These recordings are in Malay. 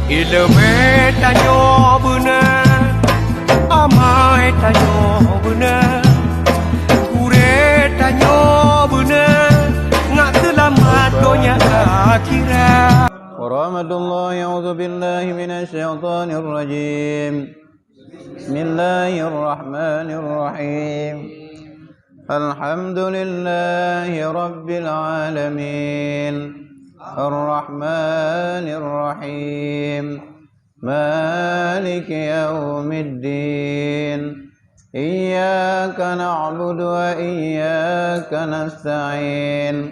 Ilme tanyo bener, amai tanyo bener, kure tanyo bener, ngak selamat dunia akhirat. Warahmatullahi a'udzu billahi minasyaitonir rajim. Bismillahirrahmanirrahim. Alhamdulillahi rabbil alamin. Ar-Rahmanir Rahim. Maliki yaumiddin. Iyyaka na'budu wa iyyaka nasta'in.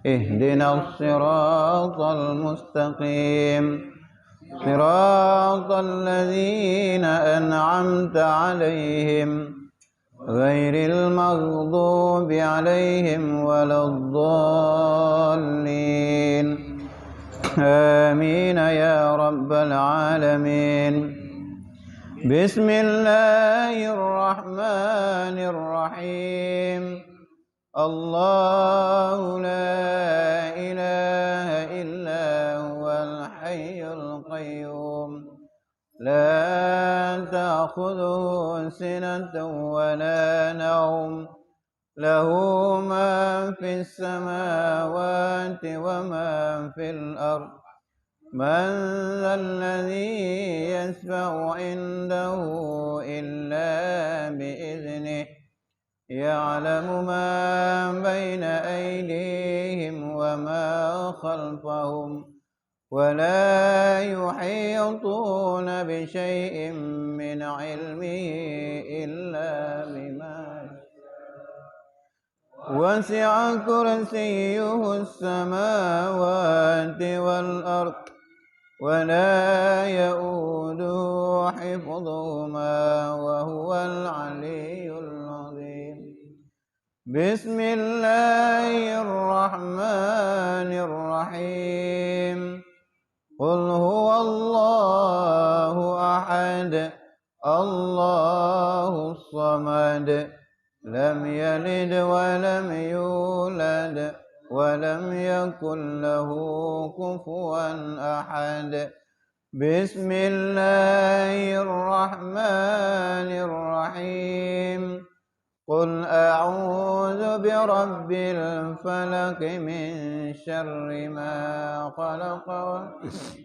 Ihdinas siratal mustaqim. Siratal ladzina an'amta 'alaihim ghairil maghdubi 'alaihim waladdallin. Amin ya rabbal alamin. Bismillahirrahmanirrahim. Allahu la ilaha illa huwal hayyul qayyum. La ta'khudhuhu sinatun wa la nawm. Lahu ma fis samawati wa ma fil ard. Man dzalladzi yashfa'u 'indahu illa bi'idhnihi. Ya'lamu ma baina aydihim wa ma khalfahum. ولا يحيطون بشيء من علمه إلا بما وسع كرسيه السماوات والأرض ولا يؤوده حفظهما وهو العلي العظيم. بسم الله الرحمن الرحيم. قل هو الله أحد الله الصمد لم يلد ولم يولد ولم يكن له كفوا أحد. بسم الله الرحمن الرحيم. قل أعوذ برب الفلق من شر ما خلق وغاسق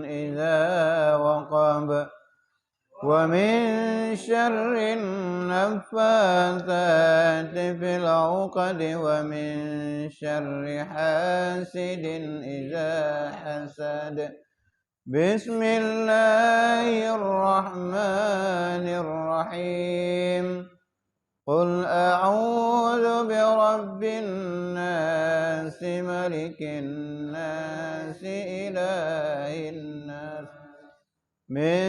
إذا وقب ومن شر النفاثات في العقد ومن شر حاسد إذا حسد. بسم الله الرحمن الرحيم. قل أعوذ برب الناس ملك الناس إله الناس من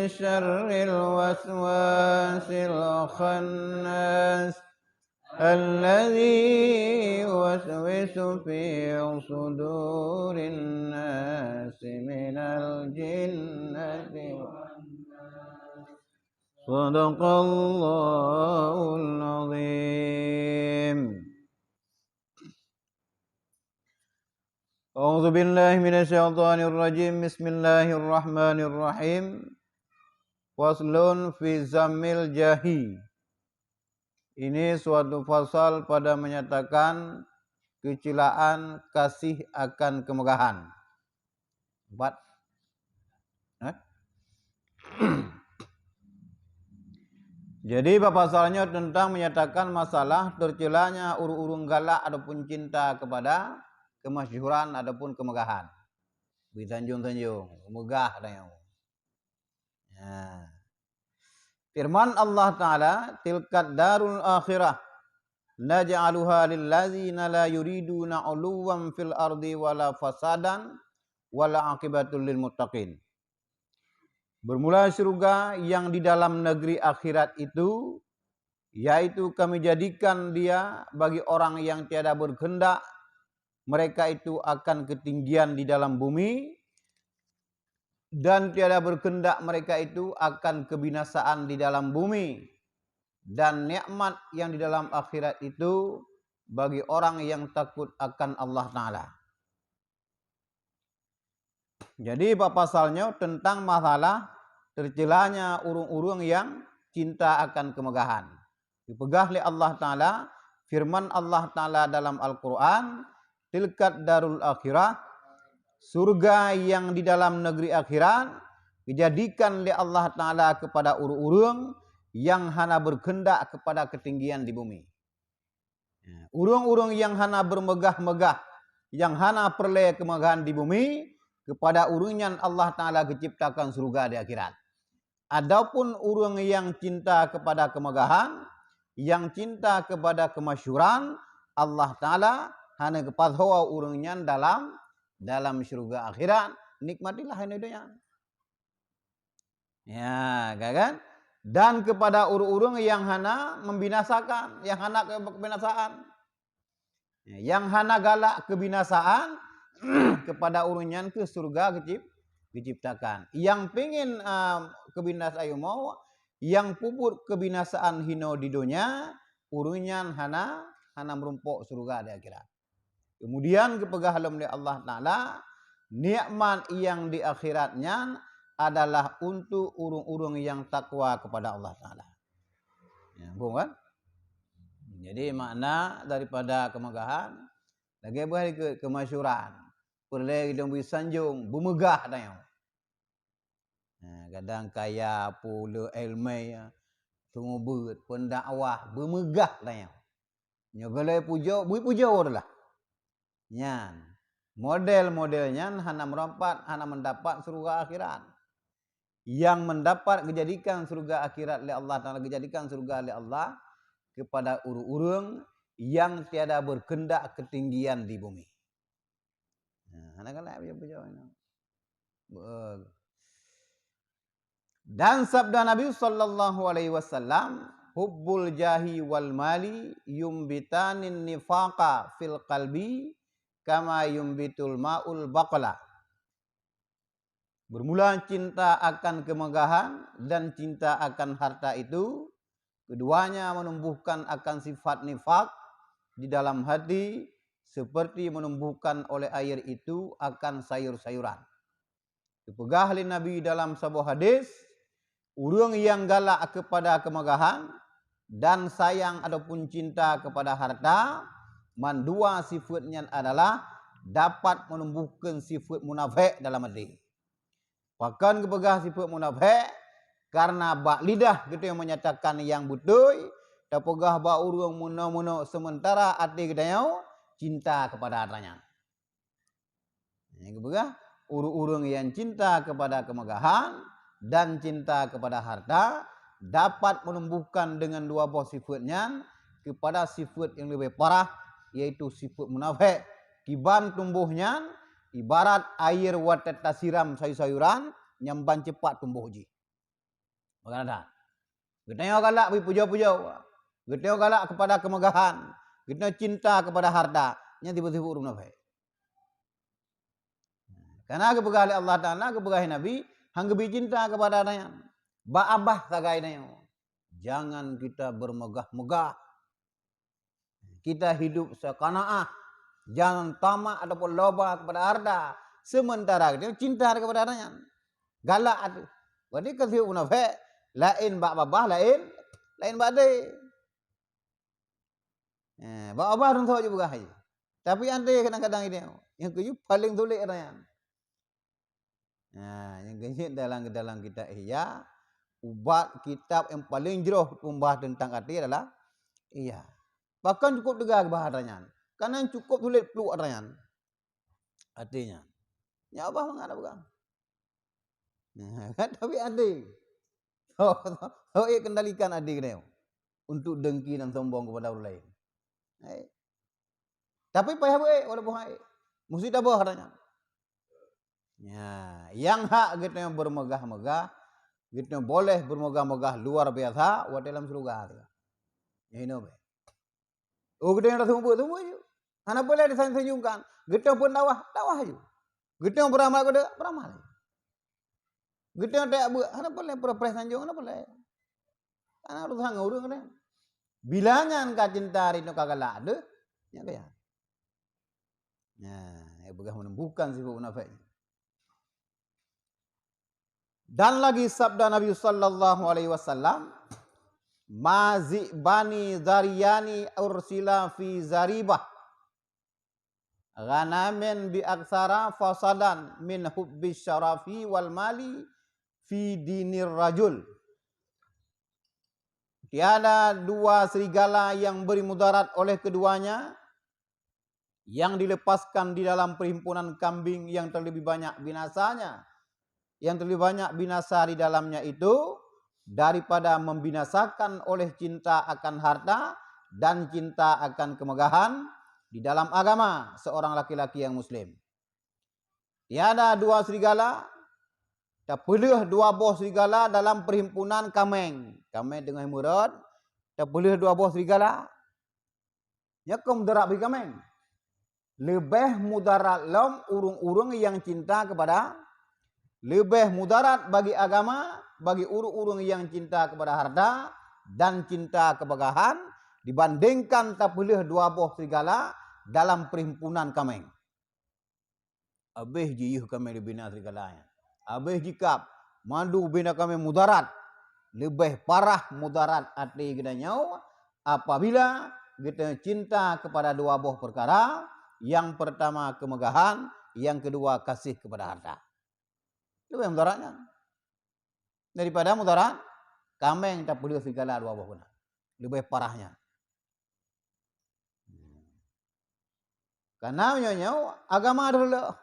شر الوسواس الخناس الذي يوسوس في صدور الناس من الجنة والناس. صدق الله العظيم. أعوذ بالله من الشيطان الرجيم. بسم الله الرحمن الرحيم. Faslun fi zammil jahi. Ini suatu fasal pada menyatakan kecilaan kasih akan kemegahan. 4. Jadi pasalnya tentang menyatakan masalah tercelanya urung-urung galak adapun cinta kepada kemasyhuran adapun kemegahan. Bitanjung-tanjung, megah dah. Firman Allah Ta'ala, tilkat darul akhirah naj'aluha lilladzina la yuriduna 'uluwan fil ardi wala fasadan wala aqibatul lil muttaqin. Bermula surga yang di dalam negeri akhirat itu, yaitu kami jadikan dia bagi orang yang tiada berkehendak, mereka itu akan ketinggian di dalam bumi, dan tiada berkehendak mereka itu akan kebinasaan di dalam bumi. Dan nikmat yang di dalam akhirat itu bagi orang yang takut akan Allah Ta'ala. Jadi bab pasalnya tentang masalah tercelanya urung-urung yang cinta akan kemegahan. Dipegah oleh Allah Ta'ala, firman Allah Ta'ala dalam Al-Quran, tilkat darul akhirah, surga yang di dalam negeri akhirat, dijadikan oleh Allah Ta'ala kepada urung-urung yang hana berkendak kepada ketinggian di bumi. Urung-urung yang hana bermegah-megah, yang hana perleh kemegahan di bumi, kepada urungan Allah Ta'ala keciptakan surga di akhirat. Adapun urung yang cinta kepada kemegahan, yang cinta kepada kemasyhuran, Allah Ta'ala hana kepadhawa urungnya dalam surga akhirat. Nikmatilah ini dunia. Ya, kan? Dan kepada urung-urung yang hana membinasakan, yang hana kebinasaan. Yang hana galak kebinasaan, kepada urunyan ke surga diciptakan. Yang pengen kebinasaan mau, yang puput kebinasaan hino di dunia, urunyan hana merumpok surga di akhirat. Kemudian kepegahalam oleh Allah Ta'ala, nikmat yang di akhiratnya adalah untuk urung-urung yang takwa kepada Allah Ta'ala. Ya, kan? Jadi makna daripada kemegahan, lagi boleh ke kemasyhuran. Perleh kita beri sanjung, bermegah dah. Kadang kaya pula ilmu, semua pendakwah, bermegah dah. Nyogolai puja, beri puja dah. Nyan. Model-modelnya hana merampat, hana mendapat surga akhirat. Yang mendapat kejadikan surga akhirat oleh Allah Ta'ala, kejadikan surga oleh Allah kepada urung-urung yang tiada berkendak ketinggian di bumi. Dan sabda Nabi sallallahu alaihi wasallam, hubbul jahi wal mali yumbitanin nifaqa fil qalbi kama yumbitul ma'ul baqla. Bermula cinta akan kemegahan dan cinta akan harta itu, keduanya menumbuhkan akan sifat nifak di dalam hati, seperti menumbuhkan oleh air itu akan sayur-sayuran. Dipegah oleh Nabi dalam sebuah hadis, urang yang galak kepada kemegahan dan sayang ataupun cinta kepada harta, mandua sifatnya adalah dapat menumbuhkan sifat munafik dalam hati. Bahkan kepegah sifat munafik karena bak lidah kita yang menyatakan yang betul, dapegah bak urang muno-muno sementara hati kita yang cinta kepada hartanya. Yang kepegah urung-urung yang cinta kepada kemegahan dan cinta kepada harta dapat menumbuhkan dengan dua buah sifatnya kepada sifat yang lebih parah, yaitu sifat munafik. Kiban tumbuhnya ibarat air watet siram sayur-sayuran nyamban cepat tumbuh uji. Bukan ada. Kita galak puja-puja. Kita galak kepada kemegahan. Kita cinta kepada harta. Yang tiba-tiba urung munafik. Karena kepegah oleh Allah Ta'ala, kepegah Nabi, hanggebi cinta kepada adanya. Ba'abah sagai nayo. Jangan kita bermegah-megah. Kita hidup sekana'ah. Jangan tamak ataupun loba kepada harta. Sementara kita cinta kepada adanya. Galak ada. Berarti kasih munafik. Lain ba'abah, lain ba'adai. Ba'abah orang tahu juga begah. Tapi andai kadang-kadang ini. Yang keju paling sulit adanya. Yang keju dalam kita ihya, ubat kitab yang paling jeroh membahas tentang hati adalah iya. Bahkan cukup tegak bahasanya. Karena cukup sulit peluk adanya. Artinya. Ya Allah mengadap bukan. Tapi adik. Kendalikan adik dia. Untuk dengki dan sombong kepada orang lain. Tapi payah baik walaupun baik. Mesti tabah adanya. Ya, yang hak kita yang bermegah-megah, kita boleh bermegah-megah luar biasa buat dalam surga. Ya ini baik. Oh kita yang dah tunggu je. Anak boleh disanjungkan. Kita pun dakwah je. Kita beramal kepada beramal. Kita tak buat, anak boleh berpres sanjung, anak boleh. Anak harus sangat urang kan. Bilangan ka cinta rino kagala ada, ya kaya. Ya, begah menumbuhkan sifat munafik. Dan lagi sabda Nabi sallallahu alaihi wasallam, "Mazi bani zariyani ursila fi zaribah ghanamin bi aksara fasadan min hubbis syarafi wal mali fi dinir rajul." Tiada dua serigala yang beri mudarat oleh keduanya yang dilepaskan di dalam perhimpunan kambing yang terlebih banyak binasanya, yang terlebih banyak binasa di dalamnya itu daripada membinasakan oleh cinta akan harta dan cinta akan kemegahan di dalam agama seorang laki-laki yang muslim. Tiada dua serigala, tak boleh dua buah serigala dalam perhimpunan kameng. Kameng dengan murad, tak boleh dua buah serigala. Ya kau mudarat bagi kameng. Lebih mudarat lam urung-urung yang cinta kepada, lebih mudarat bagi agama, bagi urung-urung yang cinta kepada harta dan cinta kemegahan dibandingkan tak boleh dua buah serigala dalam perhimpunan kameng. Habis jiyuh kami dibina serigalanya. Habis jika mandu bina kami mudarat, lebih parah mudarat hati kita nyawa apabila kita cinta kepada dua buah perkara. Yang pertama kemegahan, yang kedua kasih kepada harta. Lebih mudaratnya daripada mudarat kameng tak boleh serigala dua buah guna. Lebih parahnya. Karena nyawa agama adalah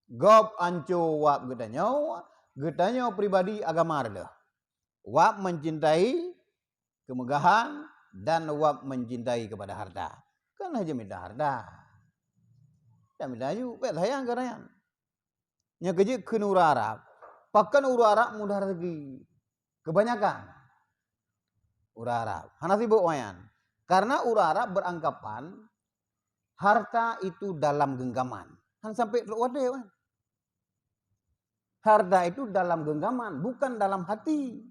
Gob anco wap getanya pribadi agama adalah wap mencintai kemegahan dan wap mencintai kepada harta. Kan aja minta harta. Tak minta ayu, bet sayang karayan. Nya kerja ke ura Arab. Pakan ura Arab mudah rezeki. Kebanyakan ura Arab. Hanasi wayan. Karena ura Arab beranggapan harta itu dalam genggaman. Han sampai wadah kan. Harta itu dalam genggaman, bukan dalam hati.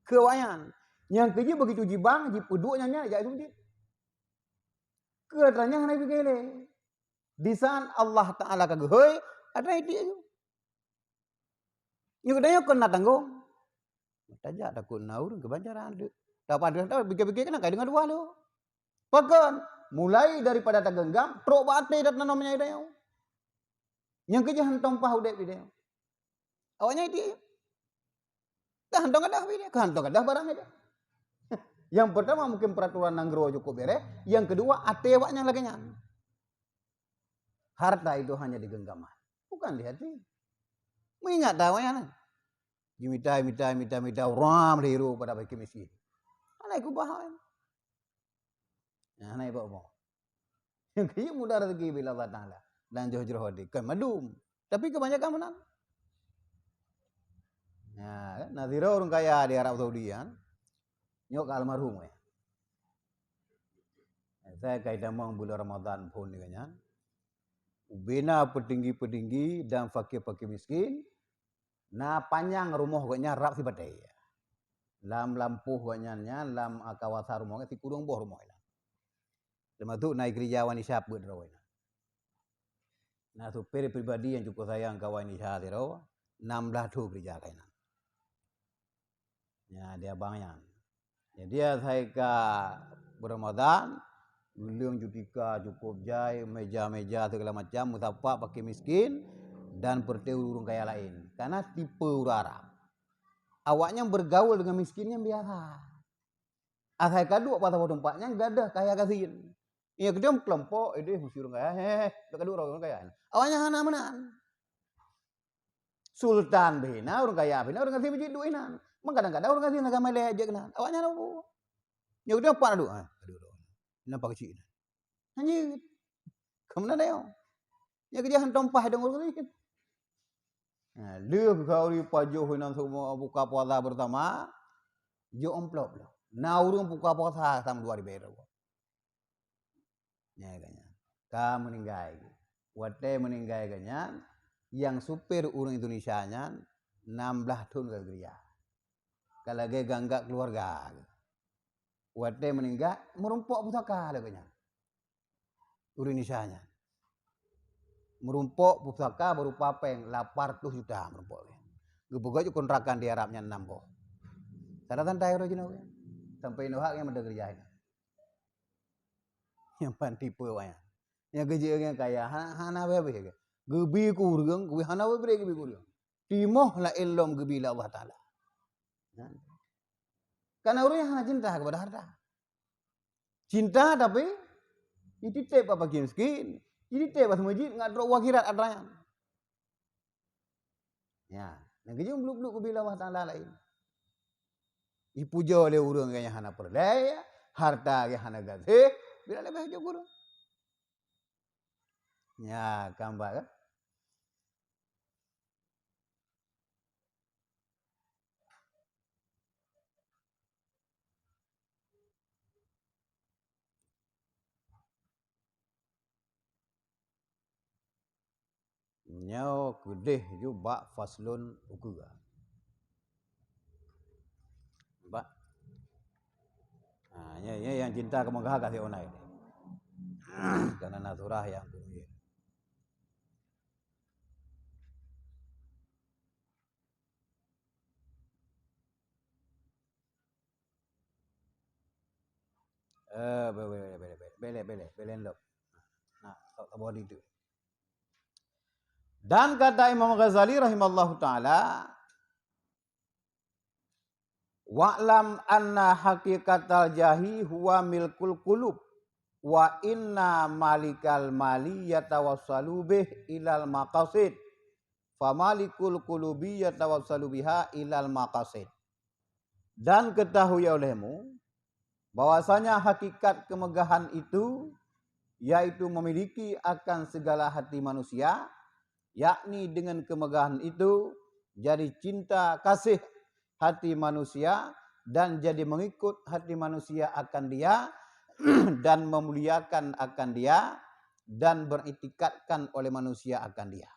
Kewayan. Yang kerja begitu jibang, jipuduknya nya itu dia. Kedatanya hanya begini. Di saat Allah Ta'ala kagehoi, ada dia itu. Yang kedanya kena tanggung. Tajak takut naur kebanjaran. Dapat ada pikir-pikir kena kaya dengan dua lo. Pakan mulai daripada tagenggam, trok bate dat namanya dia. Yang kerja hantong pahudek dia. Awaknya dia. Dah hantong kadah dia, hantong kadah barang dia. Yang pertama mungkin peraturan nanggro cukup beres, yang kedua ate awaknya lagi nyan. Harta itu hanya di genggaman, bukan di hati. Mengingat dawanya. Minta ram liru pada bagi miskin. Anak ikut bahan. Nah, anak ibu mau. Yang kaya mudah rezeki bila Allah Ta'ala. Dan jauh-jauh hati. Kan madum. Tapi kebanyakan menang. Nah, nazira orang kaya di Arab Saudi kan. Nyok almarhum ya. Saya kaitan mang bulan Ramadan pun dengan ubena petinggi-petinggi dan fakir-fakir miskin. Na panjang rumah gaknya rap si badai. Lam lampuh gaknya lam kawasan rumahnya si kurung boh rumah. Lepas tu naik gereja wani siap buat rawan. Nah supir pribadi yang cukup sayang kawan ni siap rawan. 16 tu gereja kainan. Ya dia bangyan. Jadi saya ke Ramadan, gulung jutika cukup jai, meja-meja segala macam, mutapak pakai miskin dan perteurung kaya lain. Karena tipe urara. Awaknya bergaul dengan miskinnya biasa. Asal kadu apa tahu tempatnya enggak ada kaya kasihin. Iya kedua kelompok ini mesti orang kaya, kedua orang kaya. Awaknya hana menan. Sultan bina orang kaya, bina orang kasih biji duinan. Kadang-kadang orang kasih agama leh aja kena. Awaknya tahu. Ya udah apa adu? Aduh. Nampak kecil. Hanya kemana dia? Ya kerja hantompah dong orang kan. Nah, dia kau di pajuh hinan semua buka puasa bersama. Jo amplop lah. Nah urung buka puasa sama 2 ribu. Ya kanya. Ka meninggal. Wate meninggal kanya. Yang supir orang Indonesia nya 16 tahun ke gereja. Kalau dia ganggak keluarga. Wate meninggal merumpok pusaka laganya. Orang Indonesia nya. Merumpok pusaka berupa peng 800 juta merumpok. Gebuka kontrakan di Arabnya nampo. Saratan tayo rojino sampai nohak yang mendengar jahit. Yang pantipe waya. Yang gejeng kaya hana bebe ke. Gebi kurang, gebi hana bebe gebi kurang. Timoh la ilom gebi la Allah Taala. Karena orang yang hanya cinta kepada harta. Cinta tapi itu tep apa miskin. Ini tep pas masjid ngadro wakirat adranya. Ya, yang gejeng belum gebi la Allah Taala lain. Ipuja oleh orang yang hana perdaya, harta yang hana gaze, bila lebih jauh kurang. Ya, gambar kan? Nyau kedeh juga faslun ukuga. Mbak. Nah, ini yang cinta kemegahan kasih onai. Karena naturah yang punya. Bele lok. Nah, tak body itu. Dan kata Imam Ghazali rahimallahu taala, wa'lam anna hakikatal jahi huwa milkul qulub wa inna malikal mali yatawassalu bih ilal maqasid famalikul qulubi yatawassalu biha ilal maqasid. Dan ketahui olehmu bahwasanya hakikat kemegahan itu yaitu memiliki akan segala hati manusia, yakni dengan kemegahan itu jadi cinta kasih hati manusia dan jadi mengikut hati manusia akan dia dan memuliakan akan dia dan beritikadkan oleh manusia akan dia.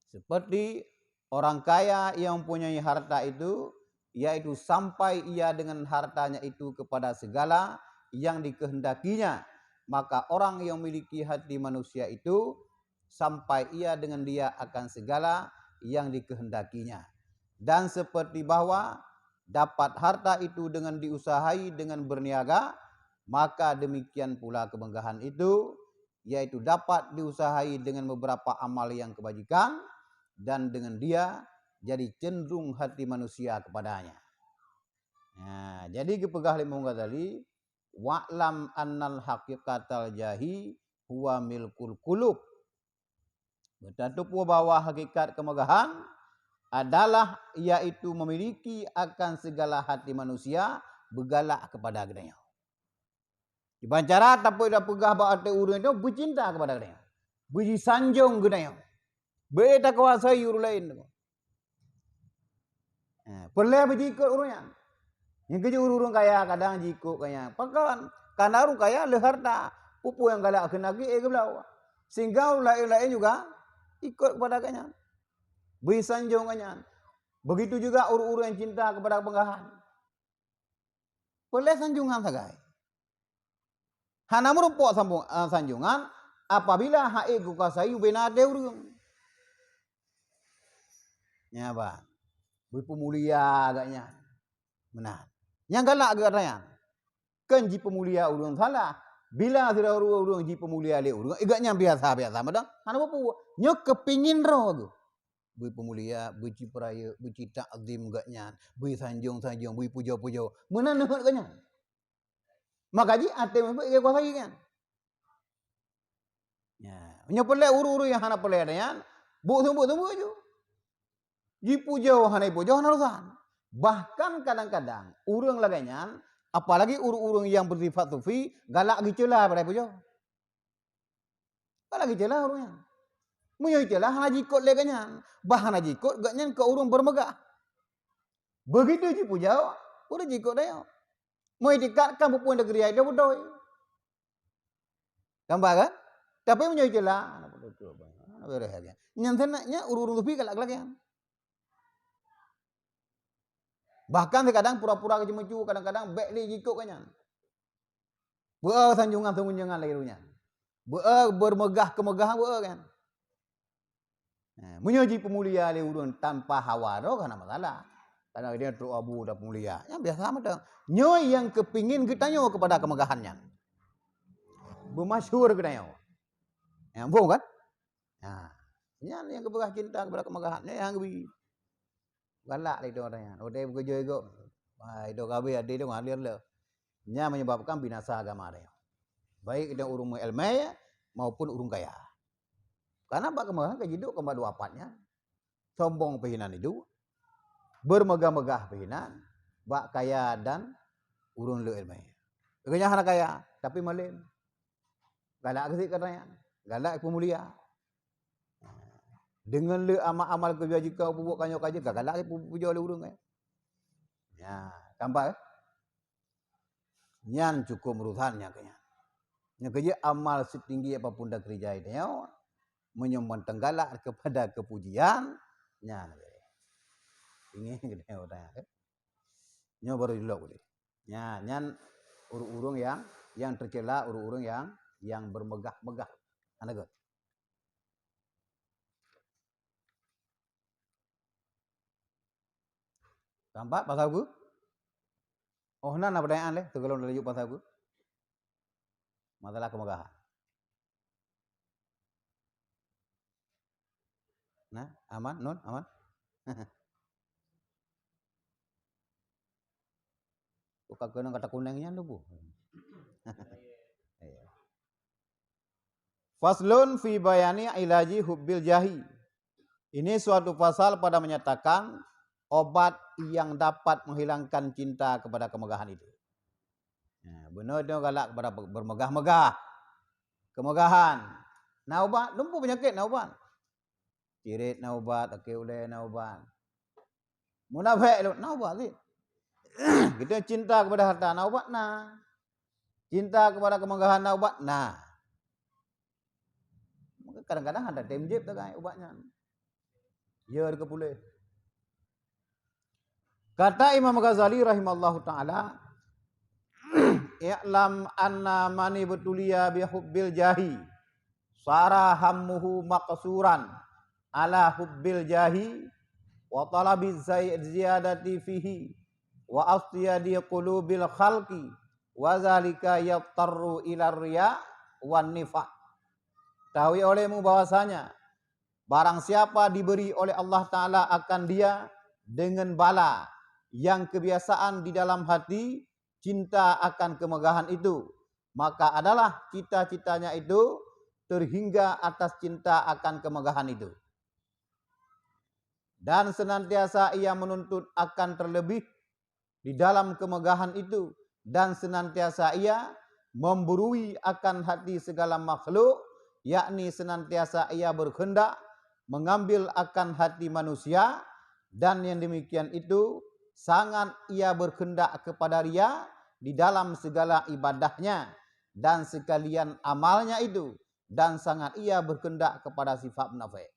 Seperti orang kaya yang mempunyai harta itu, yaitu sampai ia dengan hartanya itu kepada segala yang dikehendakinya, maka orang yang memiliki hati manusia itu sampai ia dengan dia akan segala yang dikehendakinya. Dan seperti bahwa dapat harta itu dengan diusahai dengan berniaga, maka demikian pula kemegahan itu, yaitu dapat diusahai dengan beberapa amal yang kebajikan, dan dengan dia jadi cenderung hati manusia kepadanya. Nah, jadi kepegah Imam Ghazali, wa'lam annal haqiqatal jahi huwa milkul qulub. Bertentu bahwa hakikat kemegahan adalah yaitu memiliki akan segala hati manusia bergalak kepada gedanya. Dibancara tapi dah pegah bahwa urang itu bercinta kepada gedanya. Beri sanjung gedanya. Beta kuasai urang lain. Perlu berjikut urangnya. Yang kerja urang kaya kadang jikut kaya. Pakan karena urang kaya le harta. Pupu yang galak kena ke belau. Sehingga lain-lain juga ikut kepada kanya. Beri sanjung kanya. Begitu juga urang-urang yang cinta kepada penggahan. Perlu sanjungan sagai. Hana merumpuk sanjungan apabila hae kuasai benade urang. Ya ba. Berpemulia agaknya. Benar. Yang galak agaknya. Kan ji pemulia urang salah. Bila sudah urang ji pemulia le urang, agaknya biasa-biasa madang. Hana apa? Nyok kepingin ro aku. Bui pemulia, bui cipraya, bui cita azim agaknya. Bui sanjung-sanjung, bui puja-puja. Mana nak agaknya? Maka ji ate memang ia kuasai kan. Ya, nyopole uru-uru yang hana pole adanya. Bu-bu aja. Dipuja hana puja hana urusan. Bahkan kadang-kadang urang laganya, apalagi urang-urang yang bersifat sufi, galak gicela pada puja. Galak gicela urangnya. Munyo gicela hana jikot leganya. Bahana jikot gaknya ke urang bermegah. Begitu dipuja, udah jikot dia. Mau dikatkan pupuan negeri dia bodoh. Gambar kan? Tapi munyo gicela, ana bodoh apa. Ana beres aja. Nyantenanya urang sufi galak lagi. Bahkan kadang pura-pura kejemucu, kadang-kadang bekli jikuk kanyan. Beer sanjungan lagi runya. Beer bermegah kemegahan beer kan. Menyoji pemulia le urun tanpa hawa ro kana masalah. Karena dia tu abu dah pemulia. Yang biasa macam nyoi yang kepingin getanyo kepada kemegahannya. Bermasyhur getanyo. Yang boh kan? Yang keberah cinta kepada kemegahannya yang lebih galak itu orangnya. Odai bekerja itu. Itu kabe ada itu ngalir le. Nya menyebabkan binasa agama dia. Baik itu urung ilmu maupun urung kaya. Karena bak kemegahan kejidu kembali dua apatnya. Sombong pehinan itu. Bermegah-megah pehinan. Bak kaya dan urung le ilmu. Kenyah anak kaya tapi malim. Galak kesik katanya. Galak pemulia. Dengan le amal-amal kerja jika buat kanyo kaje galak puja le urung ya tambah nyan cukup merutannya kaya nya kerja amal setinggi apapun dah kerja itu menyumbang tenggalak kepada kepujian nyan ini gede orang nyo baru dulu boleh nyan urung-urung yang tercela urung-urung yang bermegah-megah anak Tampak pasal aku? Oh, nak pertanyaan leh, tu kalau lanjut pasal aku. Masalah kemegahan. Nah, aman, non, aman. Bukan kena kata kuningnya tu bu. Faslun fi bayani ilaji hubbil jahi. Ini suatu pasal pada menyatakan obat yang dapat menghilangkan cinta kepada kemegahan itu. Benar dia galak kepada bermegah-megah. Kemegahan. Nah ubat, lumpuh penyakit nah ubat. Cirit nah ubat, akil ulai nah ubat. Munafik lu nah ubat sih. Kita cinta kepada harta nah ubat nah. Cinta kepada kemegahan nah ubat nah. Kadang-kadang ada temjib tu kan ubatnya. Ya ada boleh. Kata Imam Ghazali rahimallahu taala, "I'lam anna mani betulia bi hubbil jahi, sara hammuhu maqsuran ala hubbil jahi wa talabi ziyadati fihi wa astiyadi qulubil khalqi wa zalika yattarru ila riya wan nifaq." Tahu olehmu bahwasanya barang siapa diberi oleh Allah taala akan dia dengan bala yang kebiasaan di dalam hati cinta akan kemegahan itu, maka adalah cita-citanya itu terhingga atas cinta akan kemegahan itu. Dan senantiasa ia menuntut akan terlebih di dalam kemegahan itu, dan senantiasa ia memburui akan hati segala makhluk, yakni senantiasa ia berkehendak mengambil akan hati manusia, dan yang demikian itu sangat ia berkehendak kepada ria di dalam segala ibadahnya dan sekalian amalnya itu, dan sangat ia berkehendak kepada sifat munafik.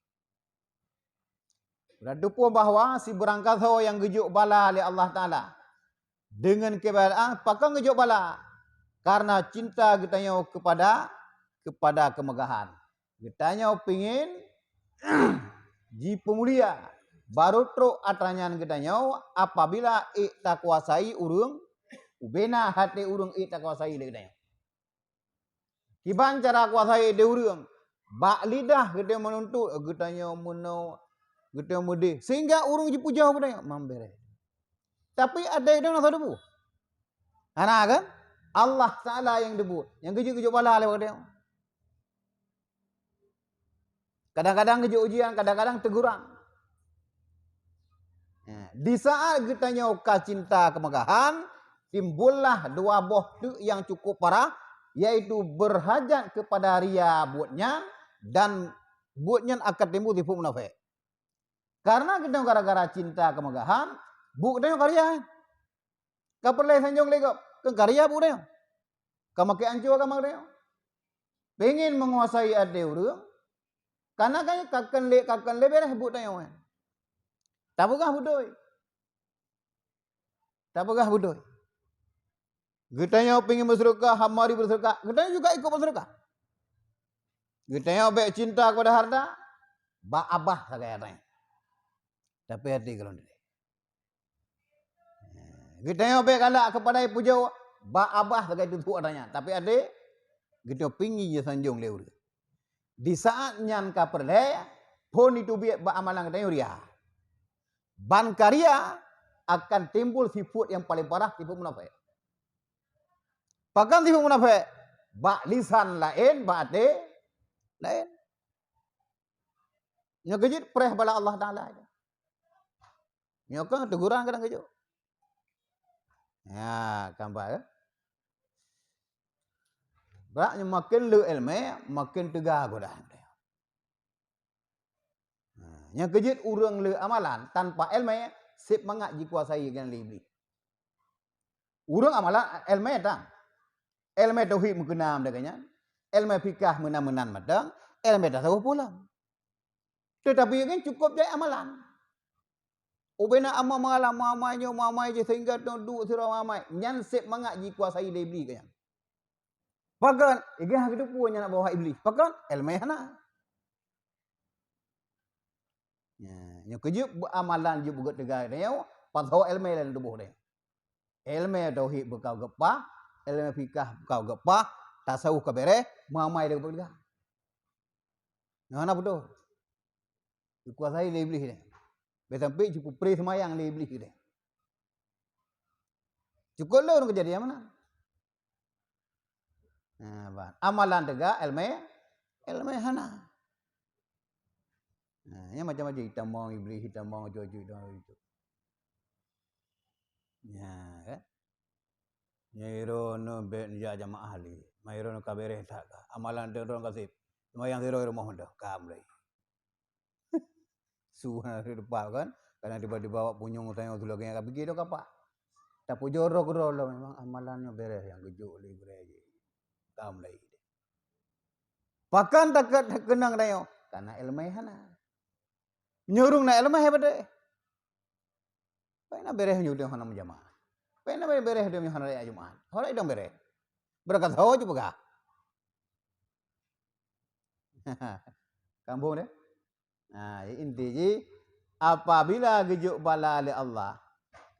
Berdupun bahawa si berangkat yang gejuk bala oleh Allah Ta'ala dengan kebalaan, pakang gejuk bala karena cinta getanya kepada kemegahan. Getanya pingin ji pemulia baru truk atranyan getanya apabila tak kuasai urung ubena hati urung tak kuasai getanya. Kiban cara kuasai de urung bak lidah gede menuntut getanya muno getanya mudi sehingga urung ji puja getanya mambere. Tapi ada yang nak debu. Ana kan Allah Taala yang debu, yang gejuk-gejuk bala lewat dia. Kadang-kadang gejuk ujian, kadang-kadang teguran. Di saat getanya cinta kemegahan, timbullah dua buah yang cukup parah, yaitu berhajat kepada ria buatnya dan buatnya akan timbul tipu munafik. Karena kita gara-gara cinta kemegahan, bu kita karya. Kaperlai sanjung legap, ke karya bu dia. Kamake ancu kamake. Pengen menguasai ade urang. Karena kan kakan leber bu dia. Tapugah budoi. Tapugah budoi. Getanya pengen bersedekah, hamari bersedekah. Getanya juga ikut bersedekah. Getanya baik cinta kepada harta. ba abah sagai ada. Tapi hati kalau ni. Kita yang baik galak kepada puja ba abah sagai itu adanya. Tapi ada kita pingi je sanjung leur. Di saat nyan ka perle pun itu biak ba amalan kita ria. Ban karya akan timbul sifat yang paling parah sifat munafik. Bahkan sifat munafik ba lisan lain, ba hati lain. Nya kejut pereh bala Allah Taala. Nya kan teguran kadang kejut. Ya, gambar ya. Beraknya makin lu ilmu, makin tegak godah. Yang kejut urang le amalan tanpa ilmu, sip mangak dikuasai dengan iblis. Urang amalan ilmu datang. Ilmu tauhid mengenam daganya. Ilmu fikah menam-menam madang, ilmu tasawuf pula. Tetapi yang cukup jadi amalan. Ubena amma malam mamai je sehingga duduk surau mamai. Nyan sip mangak dikuasai iblis kaya. Pakan, igah hidup punya nak bawa iblis. Pakan, ilmu hana. Nya kejut amalan je buat tegak dia, pasal ilmu lain tubuh dia. Ilmu tauhid bekau gepah, ilmu fikah bekau gepah, tasawuf kabere, mamai dia bekau. Mana betul? Dikuasai iblis dia. Sampai cukup peri semayang le iblis dia. Cukup lah orang kejadian mana? Amalan tegak ilmu hana. Yang macam-macam hitam mau iblis, hitam mau jojo itu. Ya, kan? Nyairo no be ja jamaah ahli. Mairo no kabere tak. Amalan dia orang kasih. Semayang zero rumah dah kam lagi. Suha depan kan, karena tiba-tiba bawa punyung tanya tu lagi yang pergi tu apa? Tapi jorok lah memang amalannya beres yang kejuk lagi beres. Kam lagi. Pakan tak kenang dayo karena ilmu hana. Nyurung na ilmu hebat deh. Paina beres nyudeng hana menjamaah. Paina beres dia hana raya Jumat. Hora idong beres. Berkat ho juga. Kampung deh. Nah, intinya apabila gejuk bala oleh Allah,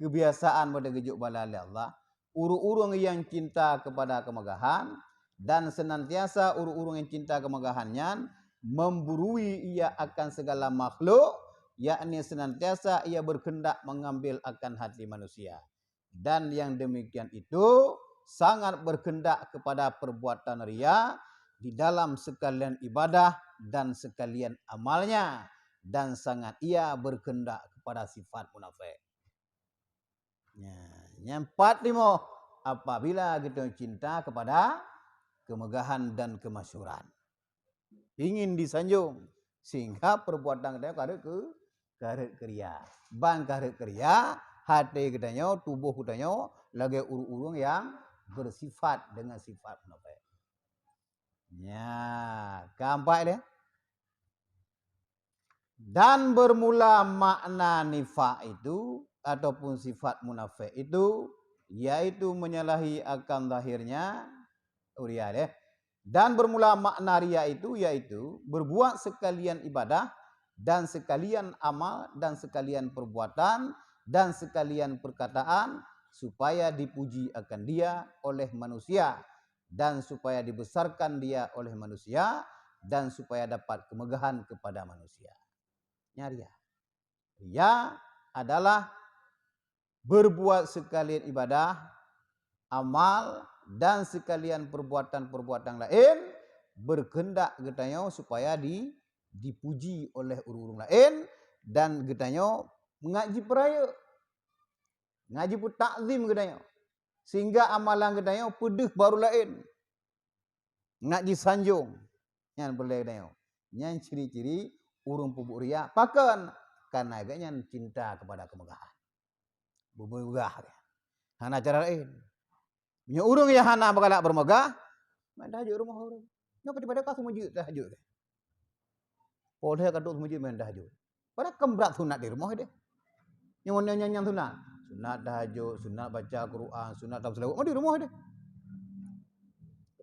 kebiasaan pada gejuk bala oleh Allah, urung-urung yang cinta kepada kemegahan dan senantiasa urung-urung yang cinta kemegahannya memburui ia akan segala makhluk, yakni senantiasa ia berkehendak mengambil akan hati manusia. Dan yang demikian itu sangat berkehendak kepada perbuatan riya di dalam sekalian ibadah dan sekalian amalnya, dan sangat ia berkehendak kepada sifat munafik. Yang 45, apabila kita cinta kepada kemegahan dan kemasyhuran, ingin disanjung sehingga perbuatan kita karet kriya. Ban karet kriya, hati kita, tubuh kita lagi urung-urung yang bersifat dengan sifat munafik. Ya, keempat dia. Dan bermula makna nifak itu ataupun sifat munafik itu yaitu menyalahi akan zahirnya ria deh. Dan bermula makna ria itu yaitu berbuat sekalian ibadah dan sekalian amal dan sekalian perbuatan dan sekalian perkataan supaya dipuji akan dia oleh manusia dan supaya dibesarkan dia oleh manusia dan supaya dapat kemegahan kepada manusia. Ria. Ria adalah berbuat sekalian ibadah, amal dan sekalian perbuatan-perbuatan lain berkehendak getanya supaya dipuji oleh urung-urung lain dan getanya mengaji peraya. Ngaji pun takzim getanya. Sehingga amalan getanya pedih baru lain. Ngaji sanjung. Yang boleh getanya. Yang ciri-ciri urung pubuk ria. Pakan. Karena agaknya cinta kepada kemegahan. Bermegah. Hana cara lain. Punya urung yang hana bakalak bermegah. Main tahajud rumah orang. Yang pada kau semujud tahajud. Boleh kaduk semujud main tahajud. Pada kembrat sunat di rumah dia. Yang mana nyanyi sunat. Sunat tahajud, sunat baca Quran, sunat tafsir. Oh di rumah dia.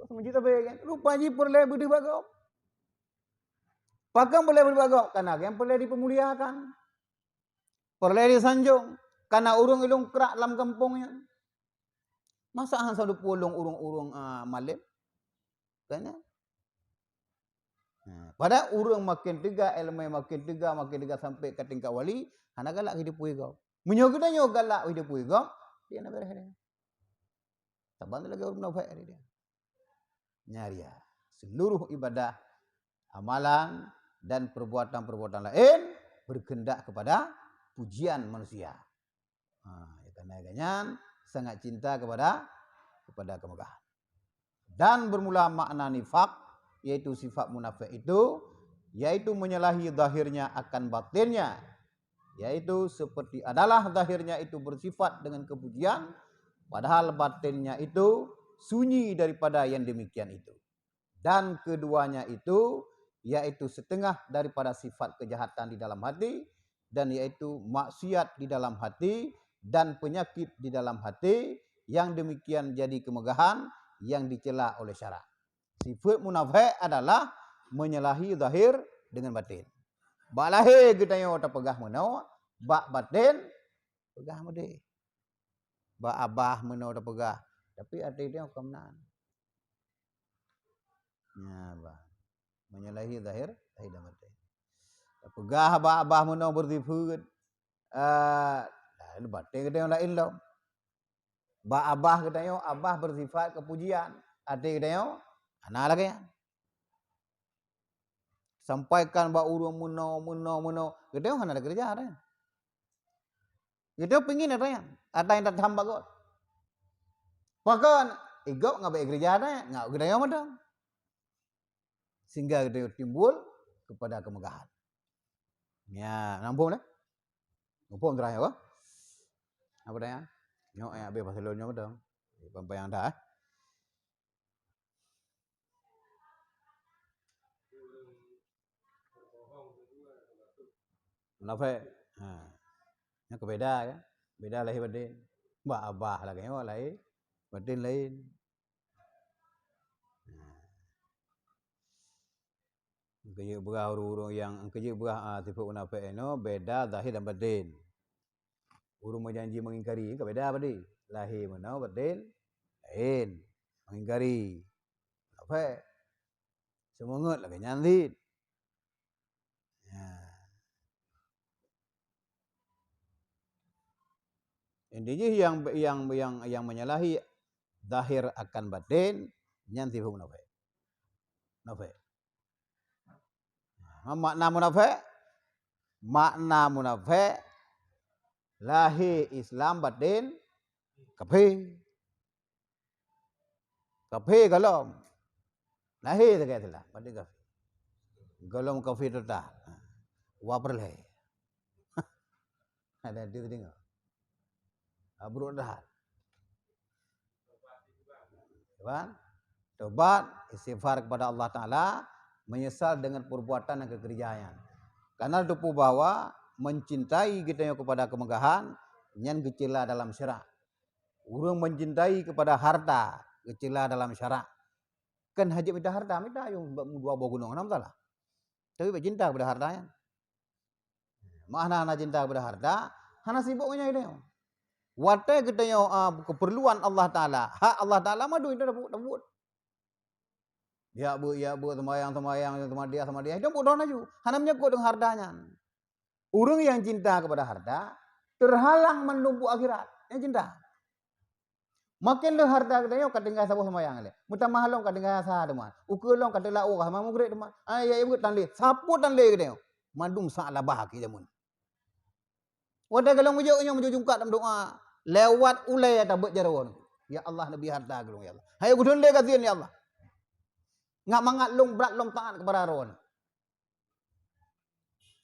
Semujud tapi kan. Rupanya perle budi bagau. Pakam boleh berbagau karena yang boleh dipemuliakan. Boleh disanjung karena urung ilung kerak dalam kampungnya. Masa hang sadu pulung urung-urung malim? Kan? Pada urung makin tiga, ilmu makin tiga sampai ke tingkat wali, hana galak hidup kau. Menyogadanyo galak hidup kau, dia nak bereh dia. Taban lagi urung nafai dia. Nyari ya. Seluruh ibadah, amalan dan perbuatan-perbuatan lain berkehendak kepada pujian manusia. Karena sangat cinta kepada kemegahan. Dan bermula makna nifak, yaitu sifat munafik itu, yaitu menyalahi zahirnya akan batinnya, yaitu seperti adalah zahirnya itu bersifat dengan kepujian, padahal batinnya itu sunyi daripada yang demikian itu. Dan keduanya itu, yaitu setengah daripada sifat kejahatan di dalam hati, dan yaitu maksiat di dalam hati, dan penyakit di dalam hati, yang demikian jadi kemegahan yang dicela oleh syarak. Sifat munafik adalah menyalahi zahir dengan batin. Bak lahir kita yang terpegah menau, bak batin pegah mudi. Bak abah menau terpegah, tapi hati dia kemenan. Ya, bah. Menyalahi zahir dan batin. Pegah bak abah menau bersifat batin kita yang lain lah. Bak abah kita yang abah bersifat kepujian, hati kita yang ana lagi ya. Sampaikan ba urung muno. Kita hana ada kerja ada. Kita pengin ada ya. Ada yang datang bagot. Bahkan igok ngabai kerja ada, ngau kita yang ada. Sehingga kita timbul kepada kemegahan. Ya, nampung dah. Nampung terakhir apa? Apa dah ya? Nyok ya be pasal nyok dah. Pampai yang dah. Munafik. Yang beda ya. Beda lahir batin. Mbak abah lagi yang lain. Batin lain. Kerja berah urung yang kerja berah sifat munafik itu beda zahir dan batin. Urung berjanji mengingkari, beda apa dia? Lahir mana batin lain. Mengingkari. Munafik. Semangat lagi nyantit. Intinya yang menyalahi zahir akan batin nyanti munafik. Munafik. Makna munafik lahir Islam batin kafir. Kafir kalau lahir tak katalah batin kafir. Kalau kafir tetap waperleh. Ada dia tengok. Buruk dah. Tobat, istighfar kepada Allah Ta'ala, menyesal dengan perbuatan dan kekerjaan. Karena tupu bahwa mencintai kita kepada kemegahan, yang kecila dalam syarak. Urang mencintai kepada harta, kecila dalam syarak. Kan haji minta harta, minta yung dua buah gunung, enam salah. Tapi cinta kepada hartanya. Mana cinta kepada harta, hana sibuknya ini. Watai kita yang keperluan Allah Ta'ala. Hak Allah Ta'ala madu itu dapat. Ya bu, semayang, sama dia. Itu bodoh naju. Hana menyekut dengan hartanya. Orang yang cinta kepada harta, terhalang menumpu akhirat. Yang cinta. Makin le harta kita yang katinggal sabuh semayang. Muta mahalong katinggal sah teman. Ukulong katinggal urah. Mamu grade teman. Ya ibu tanle. Sapu tanle kita yang. Madum salah bahaki jamun. Wadah kalau mujukkat dalam doa. Lewat ulai atau buat jarawan. Ya Allah Nabi harta gelung ya Allah. Hai gudun le kasihan ya Allah. Ngak mangat long berat long taat kepada rawan.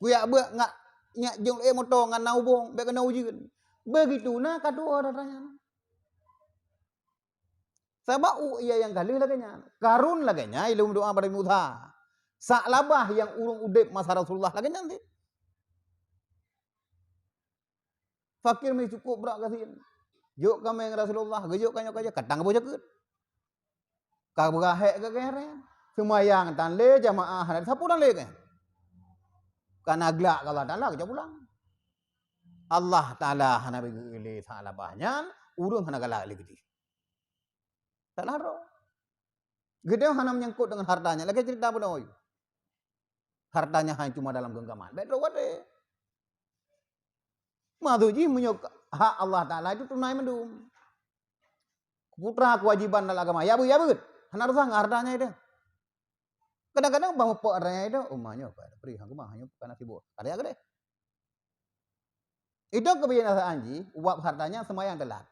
Kuyak buat ngak nyak jeng motor ngan naubong be kena ujian. Begitu nah kadua datanya. Sebab ia yang kali laganya. Karun laganya ilmu doa pada mudha. Sak labah yang urung udip masa Rasulullah laganya nanti. Fakir mai cukup berak kasihan. Juk kami Rasulullah, gejuk kanyo kaja katang boja keut. Ka berahek ke kere. Semayang tan le jamaah, sapu dan le ke. Karena gelak kalau Ta'ala kerja pulang. Allah Ta'ala hana bagi Ta'ala banyak, urung hana galak lagi. Tak laro. Gede hana menyangkut dengan hartanya. Lagi cerita pun oi. Hartanya hanya cuma dalam genggaman. Betul wade. Maduji menyok hak Allah Ta'ala itu tunai mendum. Putra kewajiban dalam agama. Ya bu. Hana rusang hartanya itu. Kadang-kadang bawa pok hartanya itu. Umahnya apa? Perih aku mah hanya karena sibuk. Ada ya gede. Itu kebiasaan anji, uap hartanya semayang telat.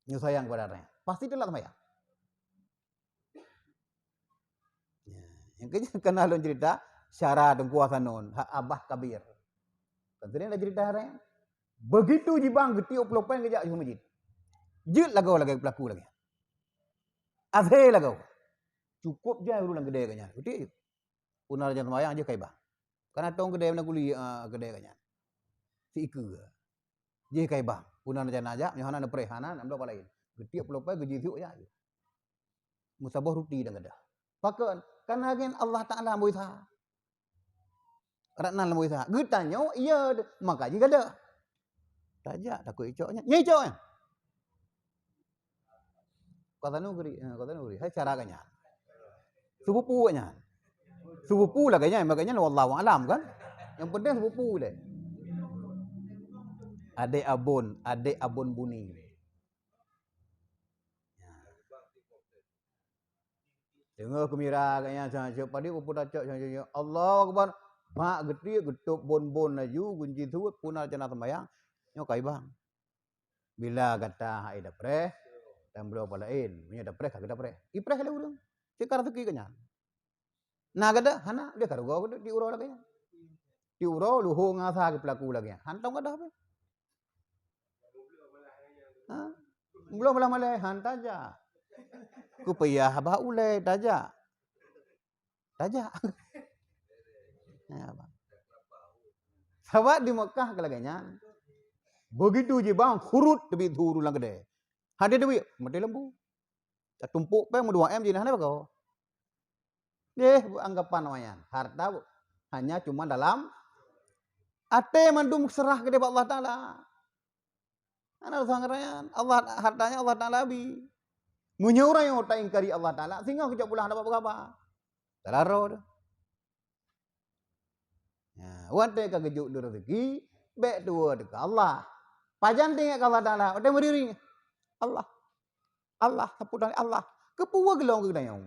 Nyusayang kepada hartanya. Pasti telat semayang. Ya. Yang kena lon cerita, syarat dan kuasa non, hak abah kabir. Tentunya ada cerita hartanya. Begitu jibang geti oplopen kejak di masjid. Jut lagau lagi pelaku lagi. Azhe lagau. Cukup je urulan gede kanya. Gede. Punar jangan semayang aja kaibah. Karena tong gede mana kuli gede kanya. Si iku. Je kaibah. Punar jangan aja nyohana na prehana namdo lain. Gede oplopen geji tiu ya. Musabah ruti dan gede. Pakan karena gen Allah Taala moisa. Karena moisa. Getanyo iya maka ji gede. Tajak takut icoknya. Nya icoknya. Kata nugri, hai cara kanya. Sepupu kanya. Sepupu lah kanya, makanya wallahu alam kan. Yang penting sepupu deh. Adik abon buni. Dengar kemira kanya siapa dia upu tacak Allah akbar. Mak geti getuk bon laju gunji tu punal cenah sembayang. Nyo kai bang. Bila kata hai dapre dan beliau palain, punya dapre kagak dapre. Ipreh le urang. Cikar rezeki kanya. Nah gada hana dia karugo di uro lagi. Di uro luhu ngasa ke pelaku lagi. Hantong kada apa? Ha? Belum belah malai hanta aja. Ku payah bah ulai daja. Daja. Ya, bang. Sahabat di Mekah kalaganya. Begitu je bang khurut tebi turu lang gede. Hade dewi mati lembu. Tak tumpuk pe mu 2M jinah apa kau? Anggapan namanya. Harta hanya cuma dalam ate mandum serah ke Allah Taala. Ana sangarayan Allah hartanya Allah Taala bi. Munyura yang tak ingkari Allah Taala sehingga kejak pulang dapat apa? Teraro. Ya, wante kagejuk rezeki be dua dekat Allah. Pajan tinggal Allah Taala, udah berdiri. Allah, sepudang Allah. Kepuwa gelong ke dayang.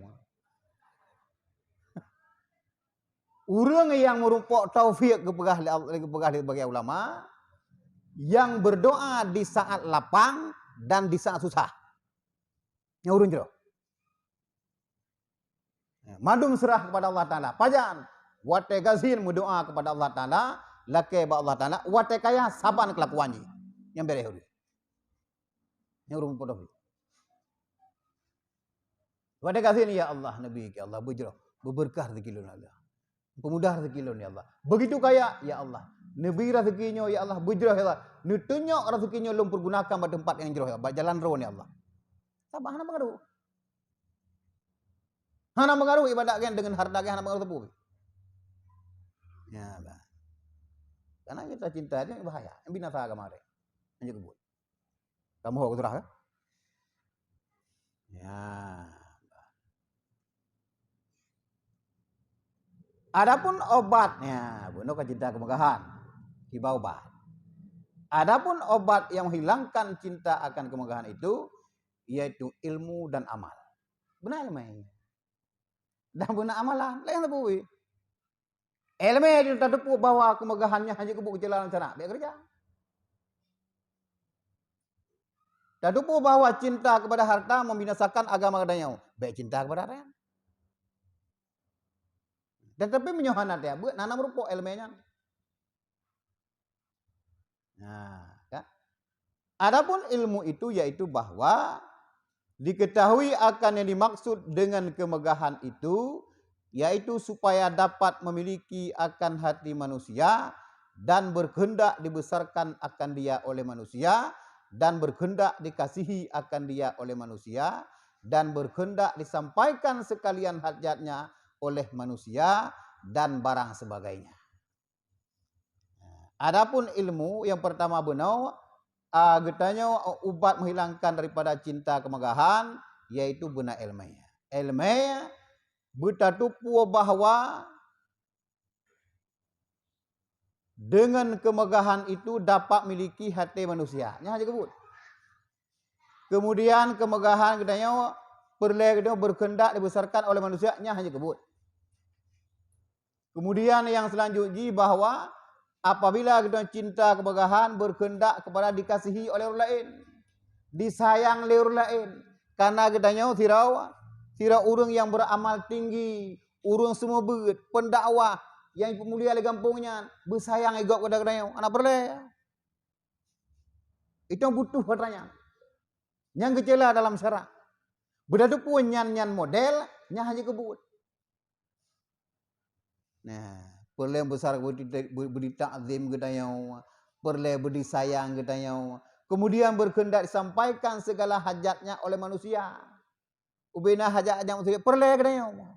Urang yang merupakan taufik kepegah bagi ulama yang berdoa di saat lapang dan di saat susah. Nyurun jero. Madum serah kepada Allah Taala. Pajan wate gazin berdoa kepada Allah Taala, lake ba Allah Taala, wate kaya saban kelakuan ji. Yang berehuri. Nyurun podo. Wate gazin ya Allah Nabi ke Allah bujro, berberkah rezeki Allah. Pemudah rezeki ya Allah. Begitu kaya ya Allah. Nabi rezekinya ya Allah bujro ya Allah. Nutunjuk rezekinya lum pergunakan pada tempat yang jero ya Allah. Jalan ron ya Allah. Sabah hana mengaruh. Hana mengaruh ibadat kan dengan harta kan hana mengaruh tepu. Ya, bah. Karena kita cinta dia bahaya. Binasa agama dia. Anjir kebut. Kamu hok terah kan? Ya. Adapun obatnya, bunuh cinta kemegahan, hibah obat. Adapun obat yang menghilangkan cinta akan kemegahan itu, yaitu ilmu dan amal. Benar ilmu. Dan benar amalan, lain tepuwi. Ilmu itu tak tepu bahwa kemegahannya hanya kebuk jalan sana, dia kerja. Tak tepu bahwa cinta kepada harta membinasakan agama kadanya, baik cinta kepada harta. Tetapi menyohana dia, buat nana merupakan elemennya. Nah, kan? Adapun ilmu itu yaitu bahwa diketahui akan yang dimaksud dengan kemegahan itu, yaitu supaya dapat memiliki akan hati manusia dan berkehendak dibesarkan akan dia oleh manusia dan berkehendak dikasihi akan dia oleh manusia dan berkehendak disampaikan sekalian hajatnya oleh manusia dan barang sebagainya. Adapun ilmu yang pertama benar, getanya ubat menghilangkan daripada cinta kemegahan, yaitu benar ilmiah. Ilmiah bertatupu bahawa dengan kemegahan itu dapat miliki hati manusia. Nya aja kebut. Kemudian kemegahan getanya perlu berkehendak dibesarkan oleh manusia. Nya hanya kebut. Kemudian yang selanjutnya bahwa apabila kita cinta kemegahan berkehendak kepada dikasihi oleh orang lain, disayang oleh orang lain, karena kitanya tidak orang yang beramal tinggi, orang semua pendakwah yang mulia di kampungnya, bersayang igok kepada kitanya, anak perle. Itu yang butuh katanya. Yang kecela dalam syara. Berada pun nyan model, nya hanya kebut. Nah, perle besar beri takzim kitanya, perle beri sayang kitanya. Kemudian berkehendak disampaikan segala hajatnya oleh manusia. Ubina hajatnya manusia, perle kitanya.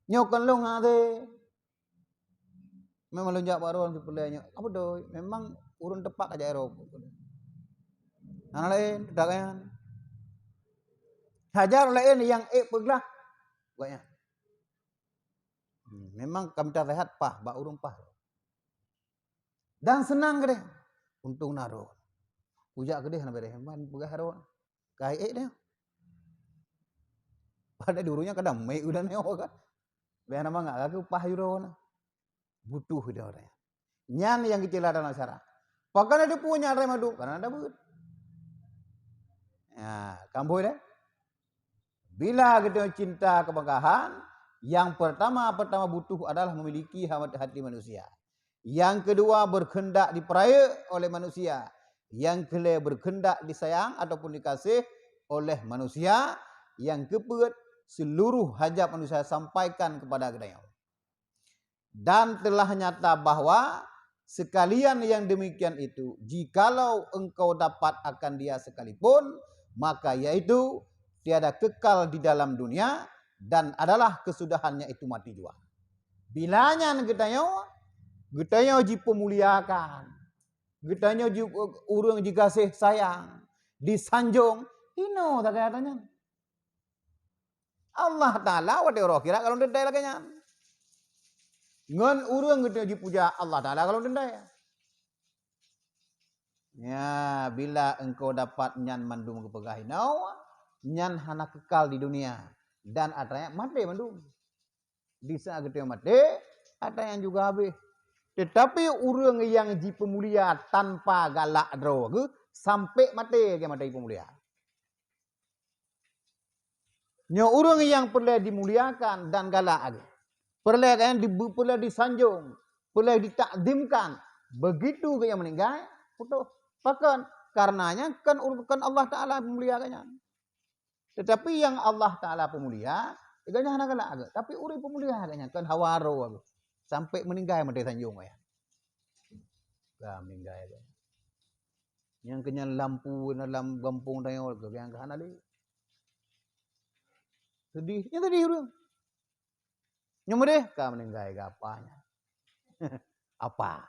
Nyokan long ade. Memang lonjak baru perlenya. Apa doy? Memang urun tepak aja Eropa. Anak lain dagangan. Hajar lain yang peglah. Banyak. Memang kami tak sehat pah, bak urung pah. Dan senang gede. Untung naruh. Ujak gede nak bere man pegah haro. Kai dia. Pada durunya kadang mai udah neo kan. Biar nama enggak aku pah yurona. Butuh dia orang. Nyan yang kecil dalam syarah. Pakai dia punya remadu karena ada but. Ya, kamu deh. Bila kita cinta kemegahan, yang pertama butuh adalah memiliki hati manusia. Yang kedua berkehendak diperaya oleh manusia. Yang kedua berkehendak disayang ataupun dikasih oleh manusia. Yang keempat seluruh hajat manusia sampaikan kepada kita. Dan telah nyata bahwa sekalian yang demikian itu, jikalau engkau dapat akan dia sekalipun, maka yaitu tiada kekal di dalam dunia dan adalah kesudahannya itu mati jua. Bilanya getanya ji pemuliakan, getanya ji urang ji kasih sayang, disanjung, ino tak katanya. Allah Ta'ala wa roh kira kalau ndai laganya. Ngan urang getanya ji puja Allah Ta'ala kalau ndai. Ya, bila engkau dapat nyan mandum kepegahinau, nyan hana kekal di dunia dan adanya mati mandum. Bisa getanya mati, ada yang juga habis. Tetapi urang yang ji pemulia tanpa galak droge sampai mati ke mati pemulia. Nya urang yang perlu dimuliakan dan galak perlu disanjung, perlu ditakdimkan. Begitu yang meninggal, putus. Bahkan karenanya kan Allah Ta'ala memuliakannya. Tetapi yang Allah Ta'ala pemulia, iganya hana galak agak. Tapi uri pemulia agaknya kan hawaro agak. Sampai meninggal mati sanjung ya. Meninggal ya. Yang kena lampu dalam kampung tayang ke yang kahana li. Sedihnya tadi urang. Nyumur deh, ka meninggal ke apanya. Apa?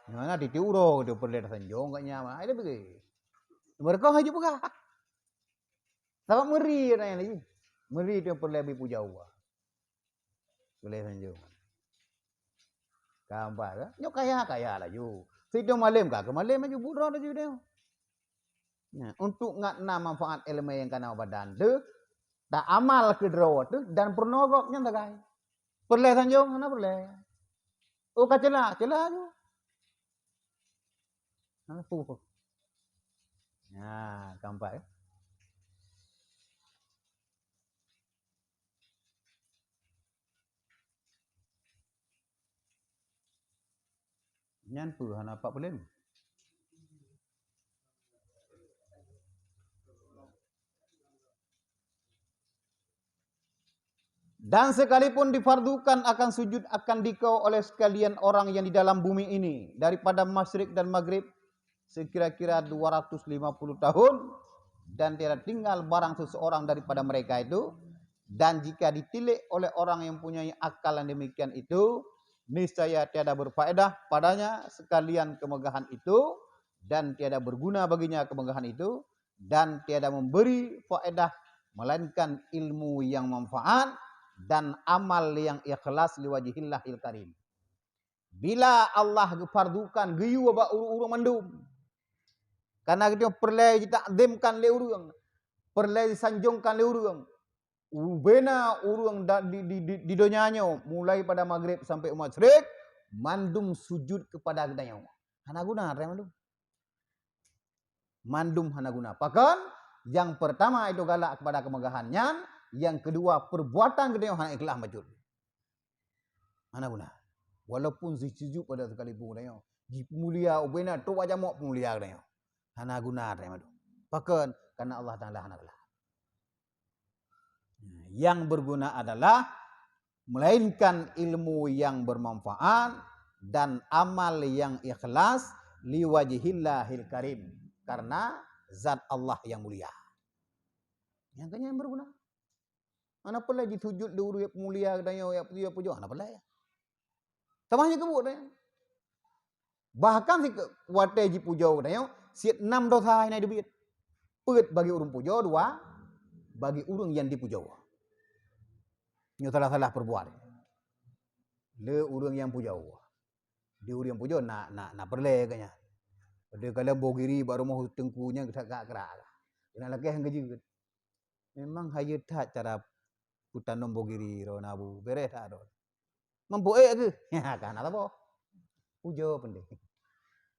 Nah, ditiuro tu perle sanjung kat nyama. Ada pergi. Mereka haju pegah. Sama meri na lagi. Meri tu perle bi puja Allah. Boleh sanjung. Kampak ke? Nyok kaya laju. Situ malam ke malam laju budra laju dia. Nah, untuk ngakna manfaat ilmu yang kana badan tu, tak amal ke draw tu dan pernogoknya tak kai. Perle sanjung mana perle. Oh kacela tu. Nah, kampak. Nyan pu hana apa boleh. Dan sekalipun difardukan akan sujud akan dikau oleh sekalian orang yang di dalam bumi ini. Daripada masyrik dan maghrib. Sekira-kira 250 tahun. Dan tiada tinggal barang seseorang daripada mereka itu. Dan jika ditilik oleh orang yang punya akal yang demikian itu, niscaya tiada berfaedah padanya sekalian kemegahan itu, dan tiada berguna baginya kemegahan itu, dan tiada memberi faedah melainkan ilmu yang manfaat dan amal yang ikhlas liwajhillahil karim. Bila Allah fardukan geyu ba urang mandum, karena kita perlu ditakdimkan le urang, perlu disanjungkan le urang. Ubena urang di donyanya mulai pada maghrib sampai masyrik mandum sujud kepada gedanya. Hana guna re mandum. Mandum hana guna. Bahkan yang pertama itu galak kepada kemegahannya, yang kedua perbuatan gedanya hana ikhlas majud. Hana guna. Walaupun sujud pada sekalipun gedanya. Di mulia ubena tu wajah mau mulia gedanya. Hana guna re mandum. Bahkan karena Allah Taala hana guna. Yang berguna adalah melainkan ilmu yang bermanfaat dan amal yang ikhlas liwajhillahil karim, karena zat Allah yang mulia. Yang kanya yang berguna. Ana pula disujud dulu yang mulia dan ya pujo ana pula ya. Tamanya kebut ya. Bahkan si wate ji pujo dan siat 6 dosa ini debit. Pet bagi urang pujo, 2 bagi urang yang dipujo. Nyo salah-salah perbuat. Le urang yang pujo. Di urang yang pujo nak perle kanya. Pada kalau bogiri baru mau tengkunya agak kerak. Kena lagi yang keji. Memang haye tak cara putanom bogiri ro nabu beres tak do. Mampu ke? Ya kan apa? Pujo pendek.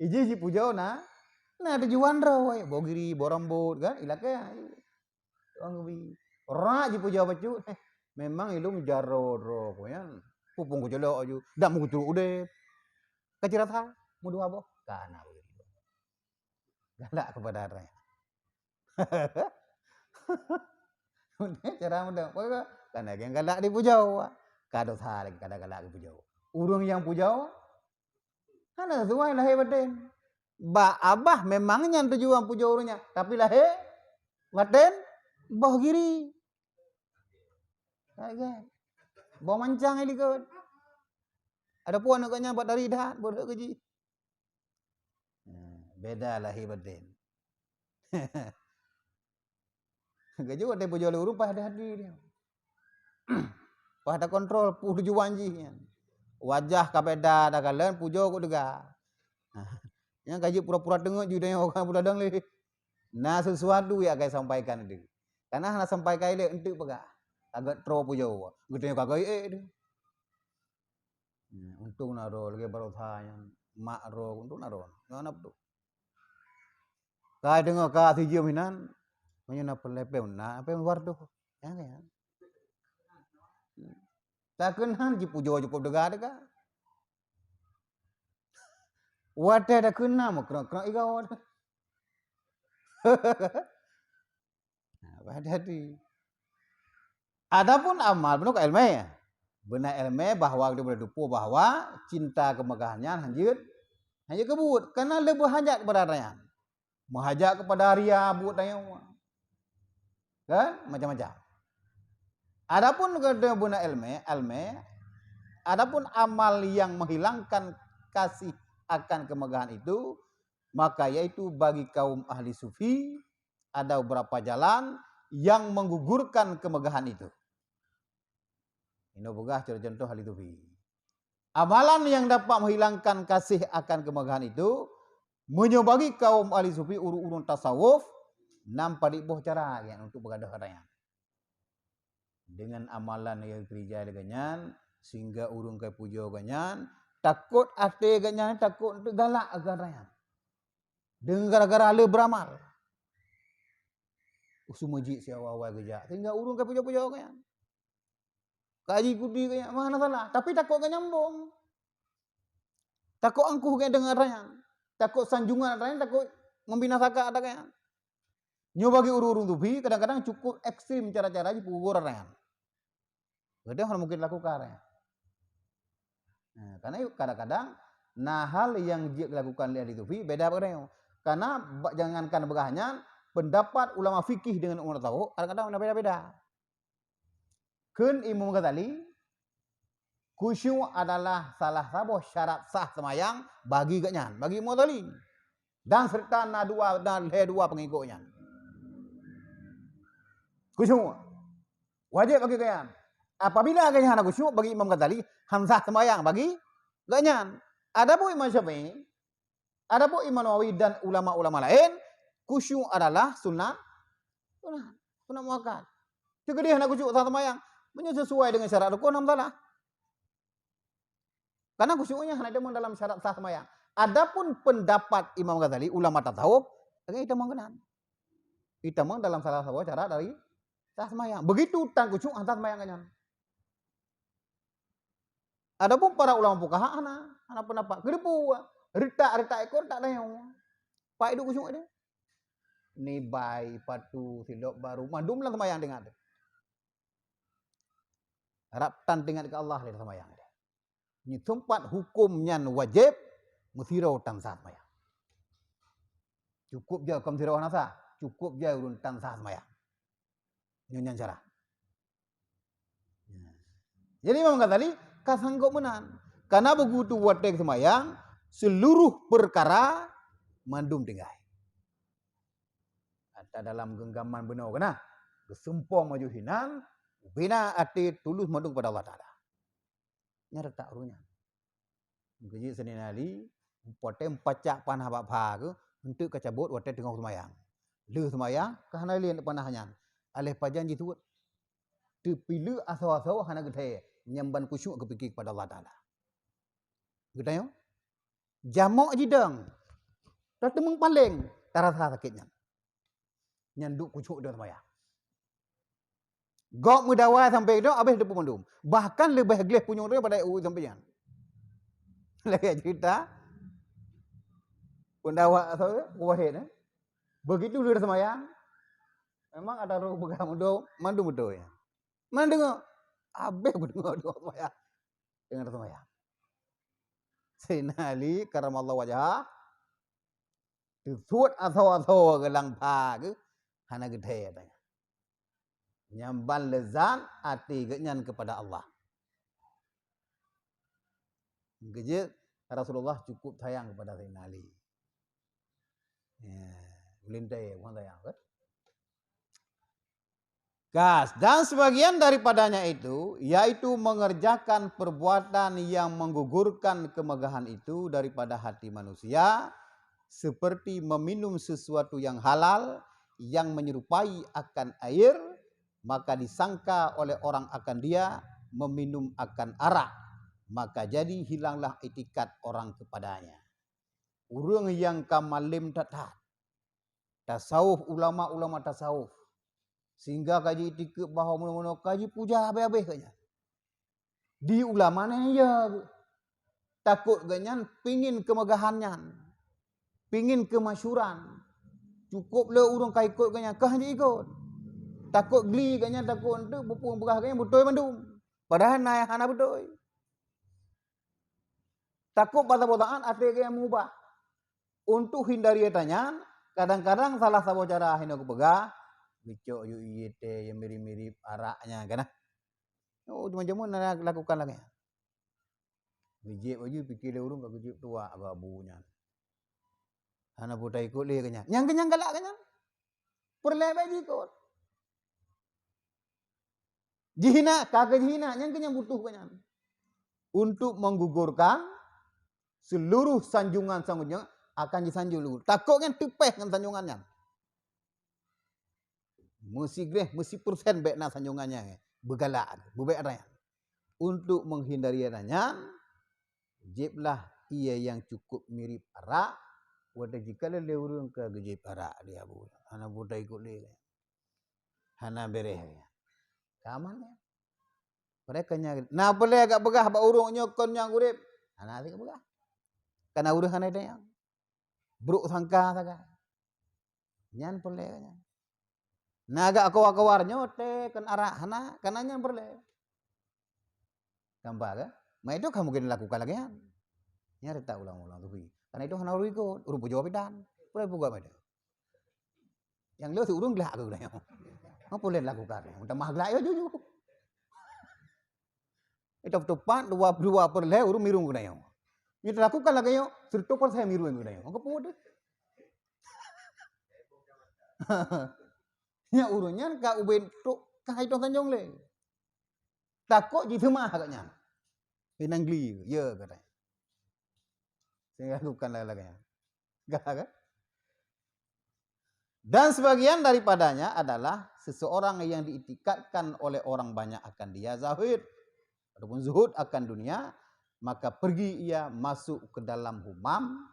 Iji pujo na tujuan ro bogiri borambut kan ilake. Orang bi. Orang ji pujo bacu. Memang ilum jaro ro koyan. Pupung ko jelo aju. Dak mu tu ude. Kacirata mu dua boh. Kana begitu. Galak kepada raya. Cara mudah. Karena yang galak di pujau. Kado lagi kada galak di pujau. Urang yang pujau. Kana sesuai lah baden. Ba abah memangnya tujuan pujau urangnya. Tapi lah baden bah giri. Kayak bawa mancang ini kan. Ada puan agaknya buat dari dah bodoh keji. Beda lah baden. Gaji ada pujau urang pas ada hadir dia. Pas ada kontrol tujuan ji. Wajah kabeda dah kalian pujau ko dega. Yang gaji pura-pura tengok juga orang pura dang le. Nah sesuatu yang akan sampaikan dia. Karena nak sampaikan dia untuk pegak. Agak tro pujau. Gede kagak dia. Untung naro lagi baru tanya mak ro untung naro. Ngana tu. Kai dengar ka tijio minan. Manya na pelepe na apa luar tu. Ya kan. Takkan ji pujau cukup dega. Wate dah kena mak kena igau. Hati-hati. Adapun amal benar ilmu ya. Benar ilmu bahwa dia berdupu bahwa cinta kemegahannya hanyut kebut karena lebih hajat kepada rakyat. Menghajat kepada ria buat tanya. Kan macam-macam. Adapun kada benar ilmu, adapun amal yang menghilangkan kasih akan kemegahan itu, maka yaitu bagi kaum ahli sufi ada beberapa jalan yang menggugurkan kemegahan itu. Ini begah contoh ahli sufi. Amalan yang dapat menghilangkan kasih akan kemegahan itu menyebagi kaum ahli sufi urun-urun tasawuf nampak di boh cara yang untuk begadah raya. Dengan amalan yang kerja dengan sehingga urung ke pujo ganyan takut ate ganyan takut untuk galak agar raya. Dengan gara-gara le beramal. Usumaji si awal-awal kerja. Sehingga urung ke pujo-pujo ganyan. Kaji kudi ganyan mana salah, tapi takut ganyan nyambung. Takut angkuh ganyan dengan raya. Takut sanjungan raya, takut membinasakan ada ganyan. Nyo bagi urung-urung tubi kadang-kadang cukup ekstrim cara-cara di pugur raya. Kadang orang mungkin lakukan ya. Nah, karena kadang-kadang hal yang dia lakukan oleh ahli sufi beda kadang. Karena jangankan begahannya pendapat ulama fikih dengan ulama tahu kadang-kadang beda-beda. Kun Imam Ghazali, khusyuk adalah salah satu syarat sah semayang bagi gaknya, bagi Imam Ghazali. Dan serta dua pengikutnya. Khusyuk wajib bagi gaknya. Apabila gaknya hana khusyuk bagi Imam Ghazali, hamzah semayang bagi gaknya. Adapun Imam Syafi'i, adapun Imam Nawawi dan ulama-ulama lain, khusyuk adalah sunnah muakkad. Jika dia nak khusyuk saat sembahyang, sesuai dengan syarat rukun, alhamdulillah. Karena khusyuknya hanya ada dalam syarat sah sembahyang. Adapun pendapat Imam Ghazali, ulama tasawuf, kita mengenal. Kita dalam salah satu cara dari sah sembahyang. Begitu tan khusyuk sah sembahyang. Adapun para ulama fuqaha ana pendapat kedepu rita ekor tak ada yang pak itu khusyuk dia. Ni bai patu silok baru mandum lah sembahyang dengan dia. Harap tan dengan ke Allah dia sembahyang dia. Ni tempat hukumnya wajib musirau tan sah sembahyang. Cukup je kam sirau nasa, cukup je urun tan sah sembahyang. Nyanyian cara. Jadi Imam Ghazali kasanggup menan. Karena begitu watek sembahyang, seluruh perkara mandum tinggai. Ada dalam genggaman benar kena. Kesumpong maju hinan, bina ati tulus mandum pada Allah Ta'ala. Nyata tak runya. Jadi Senin Ali, potem pacak panah bapa ke, untuk kacabut watek tengah sembahyang. Le sembahyang, kahana lian panahnya. Alih pajan jitu, terpilih asal-asal hana getah. Nyamban khusyuk kepikir kepada Allah Ta'ala. Getah yo? Jamak jidang. Tak temeng paling, tak rasa sakitnya. Nyanduk khusyuk dia sembahyang. Gok mudawai sampai itu habis depu mandum. Bahkan lebih gelis punya dia pada sampai yang. Lagi cerita pendawa atau wahid begitu dia sembahyang memang ada roh begang mandum betul ya. Mana dengar habis berdengar doa sembahyang. Dengar sembahyang. Sayyidina Ali karamallahu wajhah suat atau gelang pag hana gede tanya. Nyamban lezat hati genyan kepada Allah. Gejek Rasulullah cukup sayang kepada Sayyidina Ali. Ya, melintai bukan sayang kan? Gas dan sebagian daripadanya itu yaitu mengerjakan perbuatan yang menggugurkan kemegahan itu daripada hati manusia seperti meminum sesuatu yang halal yang menyerupai akan air maka disangka oleh orang akan dia meminum akan arak maka jadi hilanglah etikat orang kepadanya. Urang yang kamalim tatat tasawuf ulama-ulama tasawuf sehingga kaji etiket bahawa mana-mana kaji puja habis-habis kanya. Di ulama ni ya takut ganyan pingin kemegahannya. Pingin kemasyuran. Cukup le urang kai ikut ganyan kah je ikut. Takut geli ganyan takut untuk berpuang berah ganyan betul mandum. Padahal naik hana betul. Takut bata-bataan ate ganyan mengubah. Untuk hindari tanya kadang-kadang salah satu cara hendak pegah bicok yu iyete yang mirip-mirip araknya kan. Oh cuma-cuma nak lakukan lagi. Bijik baju fikir dia urung kau tua abu-abunya. Hana putai ikut le kanya. Yang kenyang galak kanya. Perle baju ikut. Jihina, kagak jihina, yang kenyang butuh kanya. Untuk menggugurkan seluruh sanjungan-sanjungan akan disanjung dulu. Takut kan tepeh dengan sanjungannya. Mesti persen baik nak sanjungannya. Bergalak, berbaik raya. Untuk menghindari adanya, jiblah ia yang cukup mirip arak. Wadah jika le urang ke gejib arak dia bu. Hana buta ikut le. Hana bereh. Kaman ya. Mereka nya. Nah boleh agak begah ba urungnya kon yang urip. Hana agak begah. Karena urang hana ada yang. Bruk sangka saga. Nyan boleh kanya. Naga akawar-kawarnya te kan arak hana kananya boleh. Gambar kan? Ma itu kamu mungkin lakukan lagi kan? Nyari tak ulang-ulang tu. Karena itu hana urut ikut, urut jawab dan boleh buka macam. Yang lu si urung gelak aku dah. Apa boleh lakukan? Minta mah gelak ya jujur. Itu tepat dua perle urung mirung kena yo. Itu lakukan lagi yo, serta pun saya mirung kena yo. Angkat pun nya urunnya ka uben tu ka itu tanjong le. Takut ji semah agaknya. Inang gli, ya kata. Sehingga lakukan lagi. Gak kan? Dan sebagian daripadanya adalah seseorang yang diitikadkan oleh orang banyak akan dia zahid ataupun zuhud akan dunia, maka pergi ia masuk ke dalam humam,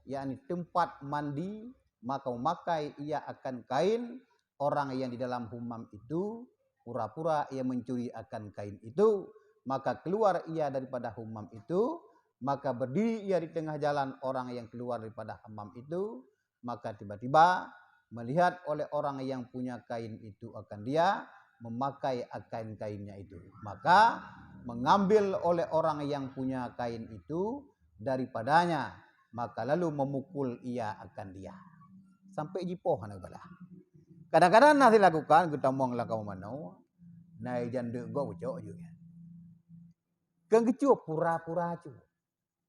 yakni tempat mandi, maka memakai ia akan kain. Orang yang di dalam humam itu pura-pura ia mencuri akan kain itu, maka keluar ia daripada humam itu, maka berdiri ia di tengah jalan orang yang keluar daripada humam itu, maka tiba-tiba melihat oleh orang yang punya kain itu akan dia memakai kain-kainnya itu, maka mengambil oleh orang yang punya kain itu daripadanya, maka lalu memukul ia akan dia sampai jipoh anak bala. Kadang-kadang nasi lakukan kita mong lakau manau nai jande go ucok juga. Kang kecu pura-pura cu.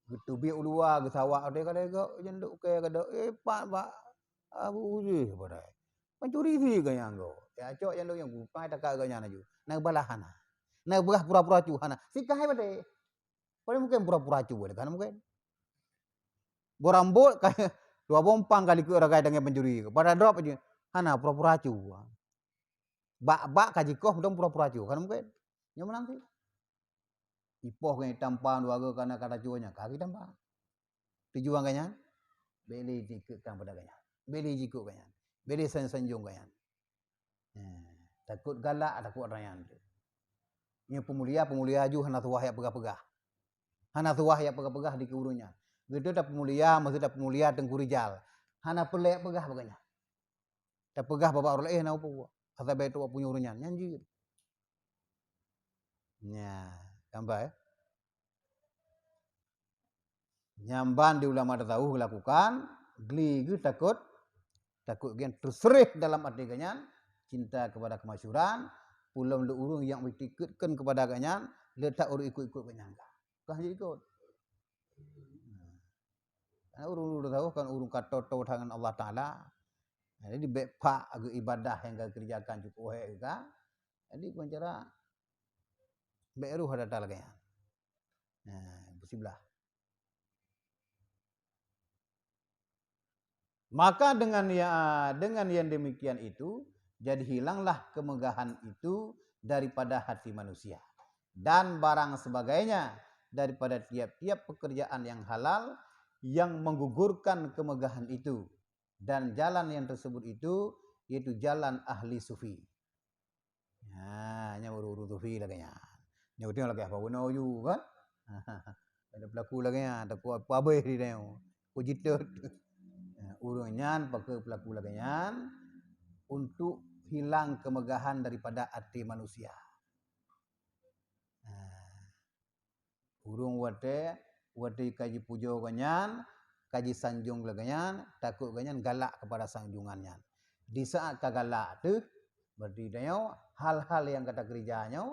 Gitu bi ulua ge sawak ade kada go jande ke kada pak abu uji pada. Pencuri si ke yang go. Ya cok jande yang bupai tak ka nya ju. Nai balahana. Nai berah pura-pura cu hana. Sikah bade. Pada mungkin pura-pura cu kan mungkin. Borambut kayak dua bompang kali ke ragai dengan pencuri. Pada drop aja. Hana pura-pura cu. Bak kaji koh dong pura-pura cu kan mungkin. Yang menang sih. Ipoh ke tampan dua ke kana kata cuanya kaki tampan. Tujuan kanya. Beli dikit kang pada kanya. Beli jikuk kanya. Beli sanjung kanya. Takut galak takut rayan tu. Ini pemulia ju hana tuah ya pegah-pegah. Hana tuah ya pegah-pegah di keurunya. Gitu dah pemulia maksud dah pemulia tengku rijal. Hana pelek pegah baganya. Dah pegah bapak orang na upo. Asa bae tu punya urunyan nyanjir. Nya, tambah ya. Nyamban di ulama tahu lakukan, geli takut gen terserih dalam arti ganyan, cinta kepada kemasyhuran, pulau le urung yang ditikutkan kepada ganyan, letak urung ikut-ikut ganyan. Kah jadi ikut. Urung tahu kan urung kata tangan Allah Taala. Jadi bepak agak ibadah yang kau kerjakan cukup hek juga. Jadi pun cara beru ada tal ganyan. Bersiblah. Maka dengan yang demikian itu, jadi hilanglah kemegahan itu daripada hati manusia. Dan barang sebagainya daripada tiap-tiap pekerjaan yang halal yang menggugurkan kemegahan itu. Dan jalan yang tersebut itu, yaitu jalan ahli sufi. Nya baru sufi lagi nya. Nya udah lagi apa guna you kan? Ada pelaku lagi nya, ada apa abe di dia. Pujitut. Urungan pakai pelaku lagian untuk hilang kemegahan daripada hati manusia. Urung wate kaji pujo ganyan, kaji sanjung ganyan, takut ganyan galak kepada sanjungannya. Di saat kagalak tu berarti dia hal-hal yang kata kerjanya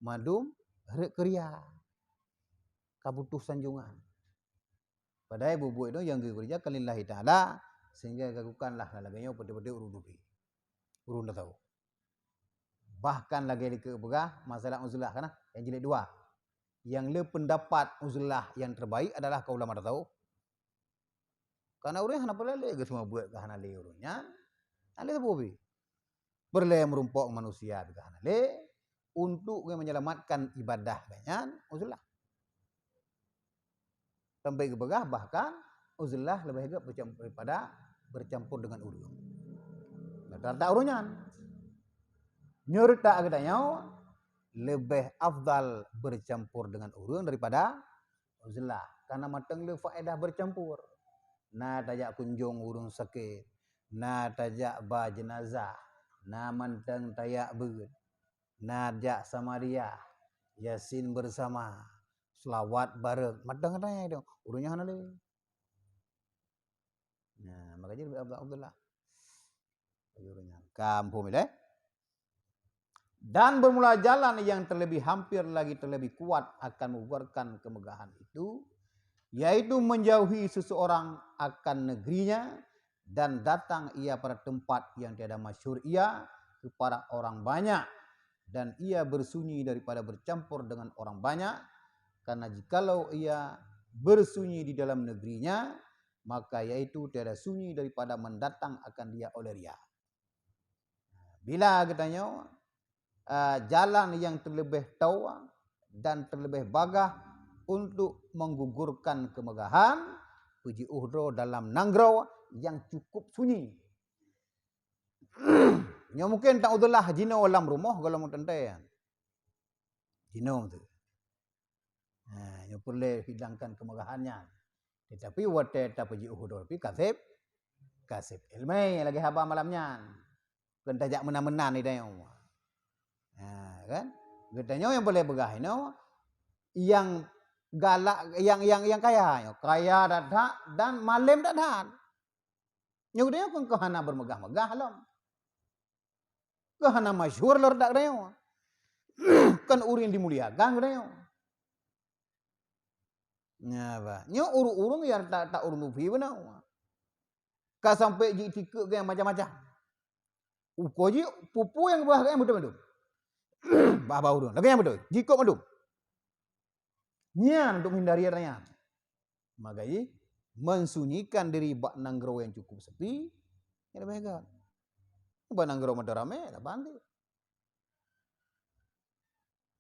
madum rek kriya kabutuh sanjungan. Padahal bubuk itu yang kerja kalillahi ta'ala sehingga lakukanlah laganya pada-pada urun-urun. Urun dah tahu. Bahkan lagi di kebegah masalah uzlah kan yang jilid 2. Yang le pendapat uzlah yang terbaik adalah kau ulama dah tahu. Karena urang hana pelale ke semua buat ke hana le urunnya. Ale bobi. Perle merumpok manusia ke hana le untuk menyelamatkan ibadah ganyan uzlah. Sampai ke begah bahkan uzlah lebih hebat daripada bercampur dengan urung. Tak urunyan. Nyerta katanya lebih afdal bercampur dengan urung daripada uzlah. Karena matang le faedah bercampur. Na tajak kunjung urung sakit. Na tajak ba jenazah. Na mantang tayak ber. Na jak sama dia. Yasin bersama. Selawat bareng. Matang katanya itu. Urungnya hana le. Nah, makanya lebih Abdullah. Urungnya. Kampung ile. Dan bermula jalan yang terlebih hampir lagi terlebih kuat akan mengubarkan kemegahan itu, yaitu menjauhi seseorang akan negerinya dan datang ia pada tempat yang tiada masyhur ia kepada orang banyak, dan ia bersunyi daripada bercampur dengan orang banyak, karena jikalau ia bersunyi di dalam negerinya, maka yaitu tiada sunyi daripada mendatang akan dia oleh ria. Bila katanya jalan yang terlebih tawa dan terlebih bagah untuk menggugurkan kemegahan, puji uhro dalam nanggro yang cukup sunyi. Nya mungkin tak udahlah jino dalam rumah kalau mau tentai. Jino tu. Nah, yang boleh hilangkan kemegahannya. Tetapi wate tak puji uhro tapi kasib ilmai lagi haba malamnya. Kan tajak menan-menan ni dah. Kan? Katanya yang boleh begah ini yang galak yang kaya dadah dan malam dadah. Yang dia kan kahana bermegah-megah lam. Kahana masyhur lor dak dia. Kan urin dimuliakan dia. Nya ba. Nya urung-urung yang tak urung upi benar. Ka sampai ji tikuk yang macam-macam. Uko ji pupu yang bah yang betul-betul. Bah urung. Lagi yang betul. Jikok betul. Nya untuk menghindari raya. Makanya mensunyikan diri bak nanggro yang cukup sepi. Yang lebih baik. Bak nanggro mada rame, tak bantu.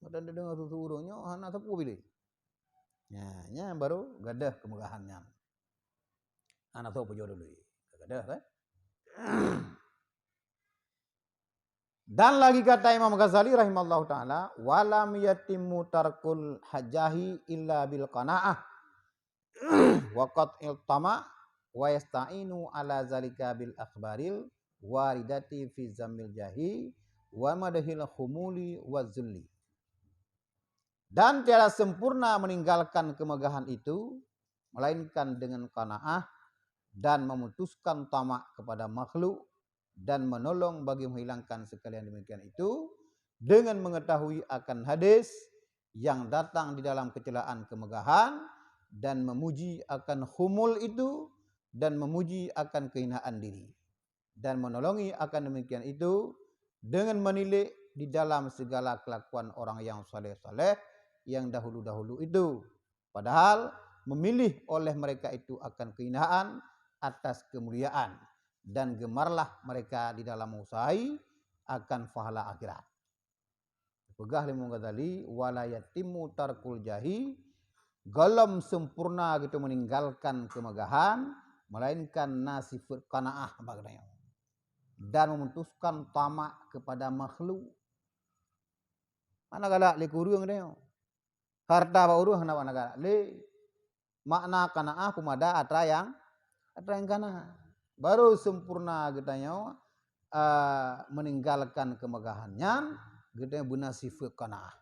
Mada dengar tu urungnya, anak tepu pilih. Nya baru gadah kemegahannya. Anak tahu pujo dulu. Gadah kan? Dan lagi kata Imam Ghazali rahimahullah ta'ala, walam yatimmu tarkul hajahi illa bil qana'ah waqat iltama wa yasta'inu ala zalika bil akhbaril waridati fi zammil jahi wa madahil khumuli wa zulli. Dan tiada sempurna meninggalkan kemegahan itu melainkan dengan qanaah dan memutuskan tamak kepada makhluk dan menolong bagi menghilangkan sekalian demikian itu dengan mengetahui akan hadis yang datang di dalam kecelaan kemegahan dan memuji akan khumul itu dan memuji akan kehinaan diri dan menolongi akan demikian itu dengan menilik di dalam segala kelakuan orang yang saleh-saleh yang dahulu-dahulu itu, padahal memilih oleh mereka itu akan kehinaan atas kemuliaan, dan gemarlah mereka di dalam usahai akan pahala akhirat. Pegah Imam Ghazali, wala yatimmu tarkul jahi, galam sempurna gitu meninggalkan kemegahan, melainkan nasifut qanaah bagaya, dan memutuskan tamak kepada makhluk. Mana galak le kurung dia. Harta bauru hana wana galak le. Makna qanaah pemada atra yang kana. Baru sempurna katanya meninggalkan kemegahannya, kita guna sifat qanaah.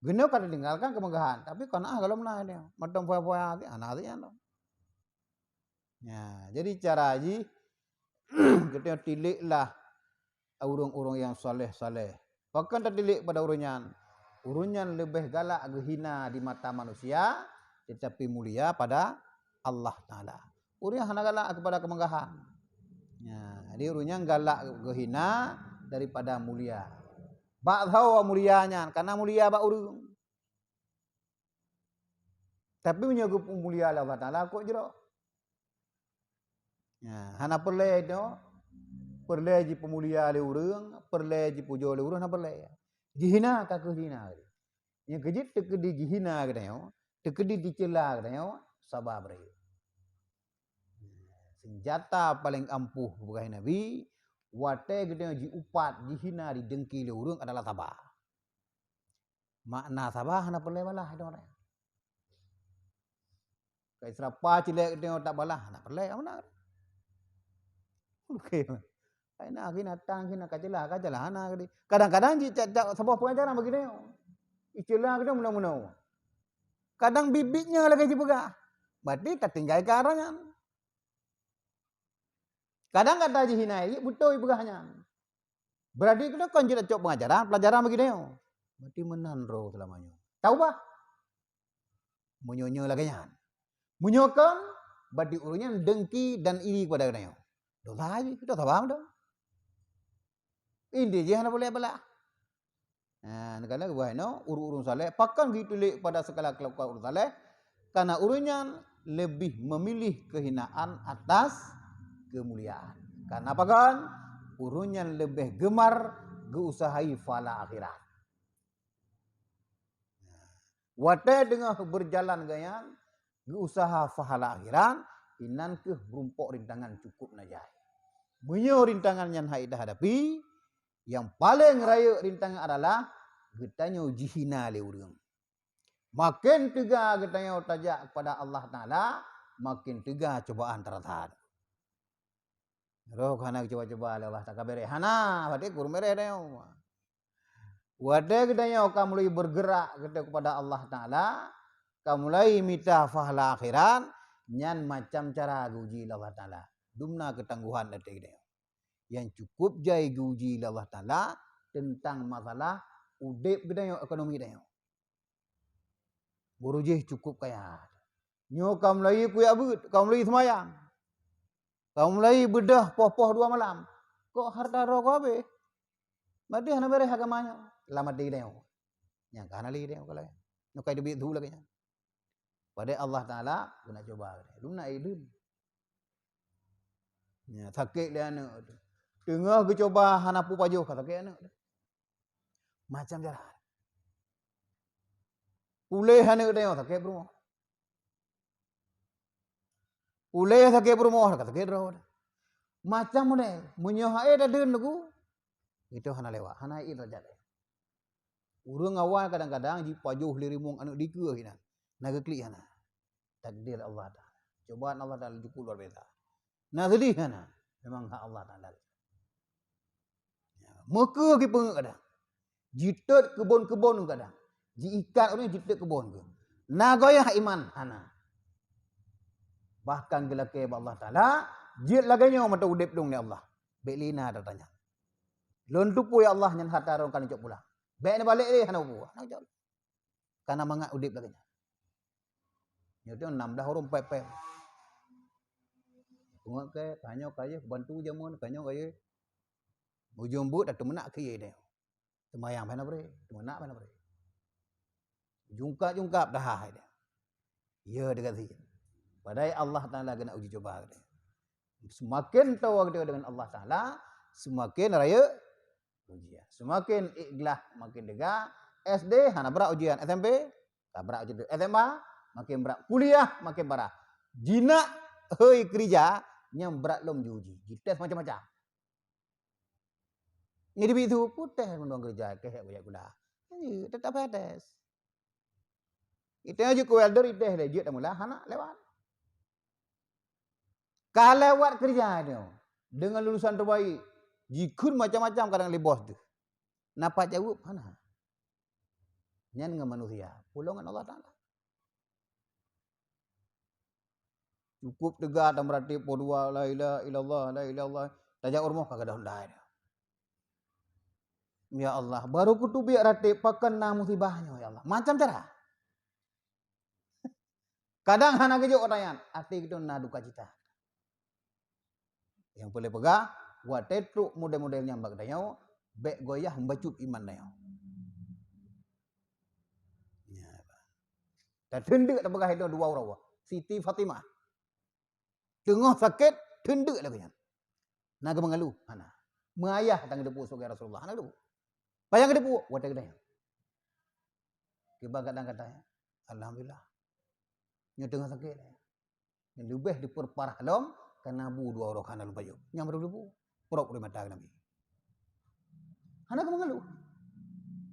Guna kada tinggalkan kemegahan, tapi qanaah kalau mana dia. Macam poya-poya hati anak hati anda. Ya, jadi cara haji kita tiliklah urung-urung yang saleh-saleh. Bahkan tertilik pada urunyan lebih galak gehina di mata manusia, tetapi mulia pada Allah Ta'ala. Urunyan hana galak kepada kemegahan. Ya, jadi urunyan galak gehina daripada mulia. Bak tahu mulianya, karena mulia bak urung. Tapi menyebut mulia Allah Ta'ala kok jero. Ya, hana perle itu, perle ji pemulia le urung, perle ji pujo le urung, hana perle. Jihina ka kehina. Yang kejit tekedi jihina katanya, tekedi dicela katanya, sabar bre. Senjata paling ampuh bukan Nabi, wate katanya ji upat jihina di dengki le urung adalah tabah. Makna tabah hana perle balah itu orang. Kai serapa cilek katanya tak balah, hana perle mana. Okey. Aina kina tang kina kacelah hana kadi. Kadang-kadang ji sebuah pengajaran begini. Istilah kita mula-mula. Kadang bibitnya lagi pegah. Berarti tertinggal ke arahnya. Kadang kata ji hinai betul pegahnya. Berarti kita kan jadi cok pengajaran, pelajaran begini yo. Berarti menandro selamanya. Tahu bah? Munyonyo lagi nyan. Munyokan, berarti urunya dengki dan iri kepada kita yo. Dosa aja, kita tak paham dah. Ini je hana boleh bela. Nah, negara buah no urun saleh, pakan gitu lek pada segala kelakuan urun saleh, karena urunnya lebih memilih kehinaan atas kemuliaan. Karena apa kan? Urunnya lebih gemar geusahai fala akhirat. Wate dengan berjalan gaya geusaha fahala akhirat, inan ke rumpok rintangan cukup najai. Menyo rintangan yang haidah hadapi, yang paling raya rintangan adalah getanya jihina le urang. Makin tega getanya tajak kepada Allah Taala, makin tega cobaan terhad. Roh kana coba-coba Allah tak kabere. Hana, batik kur mere deo. Wade getanya kamu mulai bergerak kepada Allah Taala, kamu mulai minta fahala akhirat, nyan macam cara guji Allah Taala. Dumna ketangguhan datik deo. Yang cukup jai guji Allah Taala tentang masalah udip gedanya ekonomi gedanya. Burujih cukup kaya. Nyo kamu mulai kuya but, kamu mulai semayang. Kamu mulai bedah poh-poh 2 malam. Kok harta roh kau habis? Mati hana bere agamanya. Lama di deo. Yang kana li deo kalau. Nyo kai debit dulu lagi. Pada Allah Taala guna coba. Dumna idul. Ya sakit dia anak tu. Tengah ke coba hana pu pajuh kata ke anak. Macam jalan. Uleh anak dia sakit berumah. Uleh sakit berumah kata ke roh. Macam mana? Munyo hae dah den lagu. Itu hana lewat, hana ir raja. Urang awal kadang-kadang ji pajuh lirimung anak dikeu hina. Naga klik hana. Takdir Allah Taala. Cobaan Allah Taala cukup luar biasa. Nah sedih hana. Memang hak Allah Taala. Maka ki peng kadang. Jitet kebun-kebun kadang. Ji ikat orang jitet kebun ke. Nagoya iman hana. Bahkan gelake Allah Taala, jit laganya mata udip dong ni Allah. Belina dah tanya. Lon tupu ya Allah nyan hata rong kan cok pulang. Baik ni balik ni hana upu. Karena mangat udip laganya. Nyoto 16 orang pep-pep. Tunggu ke kanyo kaya bantu jamun kanyo kaya. Ujung but dah temenak ke dia. Semayang mana bre? Temenak mana bre? Jungkap-jungkap dah dia. Ya dekat sini. Padahal Allah Taala kena uji coba dia. Semakin tahu kita dengan Allah Taala, semakin raya ujian. Semakin ikhlas makin dega. SD hana berat ujian, SMP tak berat ujian. SMA makin berat. Kuliah makin berat. Jinak hei kerja yang berat lom uji. Tes macam-macam. Ni di itu putih mendong kerja ke banyak gula. Ini tetap tes. Itu aja ku welder itu lejit dah mula hana lewat. Kalau lewat kerja dia dengan lulusan terbaik, jikun macam-macam kadang le bos tu. Napa jawab mana? Nyan dengan manusia, pulungan Allah Taala. Cukup tegak dan berarti podua la ilaha illallah la ilaha illallah. Tajak urmoh kagak dah undai. Ya Allah, baru kutubi ratib pakan na musibahnya ya Allah. Macam cara. Kadang hana kejo otayan, ati kita na duka cita. Yang boleh pegah, buat tetruk model-modelnya mbak dayo, bek goyah membacut iman dayo. Ya, dan tendek dah pegah itu 2 orang. Siti Fatimah. Tengah sakit, tendek dah kanya. Naga mengeluh, hana. Mengayah tang depu sebagai Rasulullah, hana depu. Bayang depu, buat dayo. Kiba kadang-kadang, alhamdulillah. Nya tengah sakit. Yang lebih diperparah lom karena bu 2 orang kana lupa yo. Yang baru bu. Purok di mata Nabi. Hana ke mengeluh.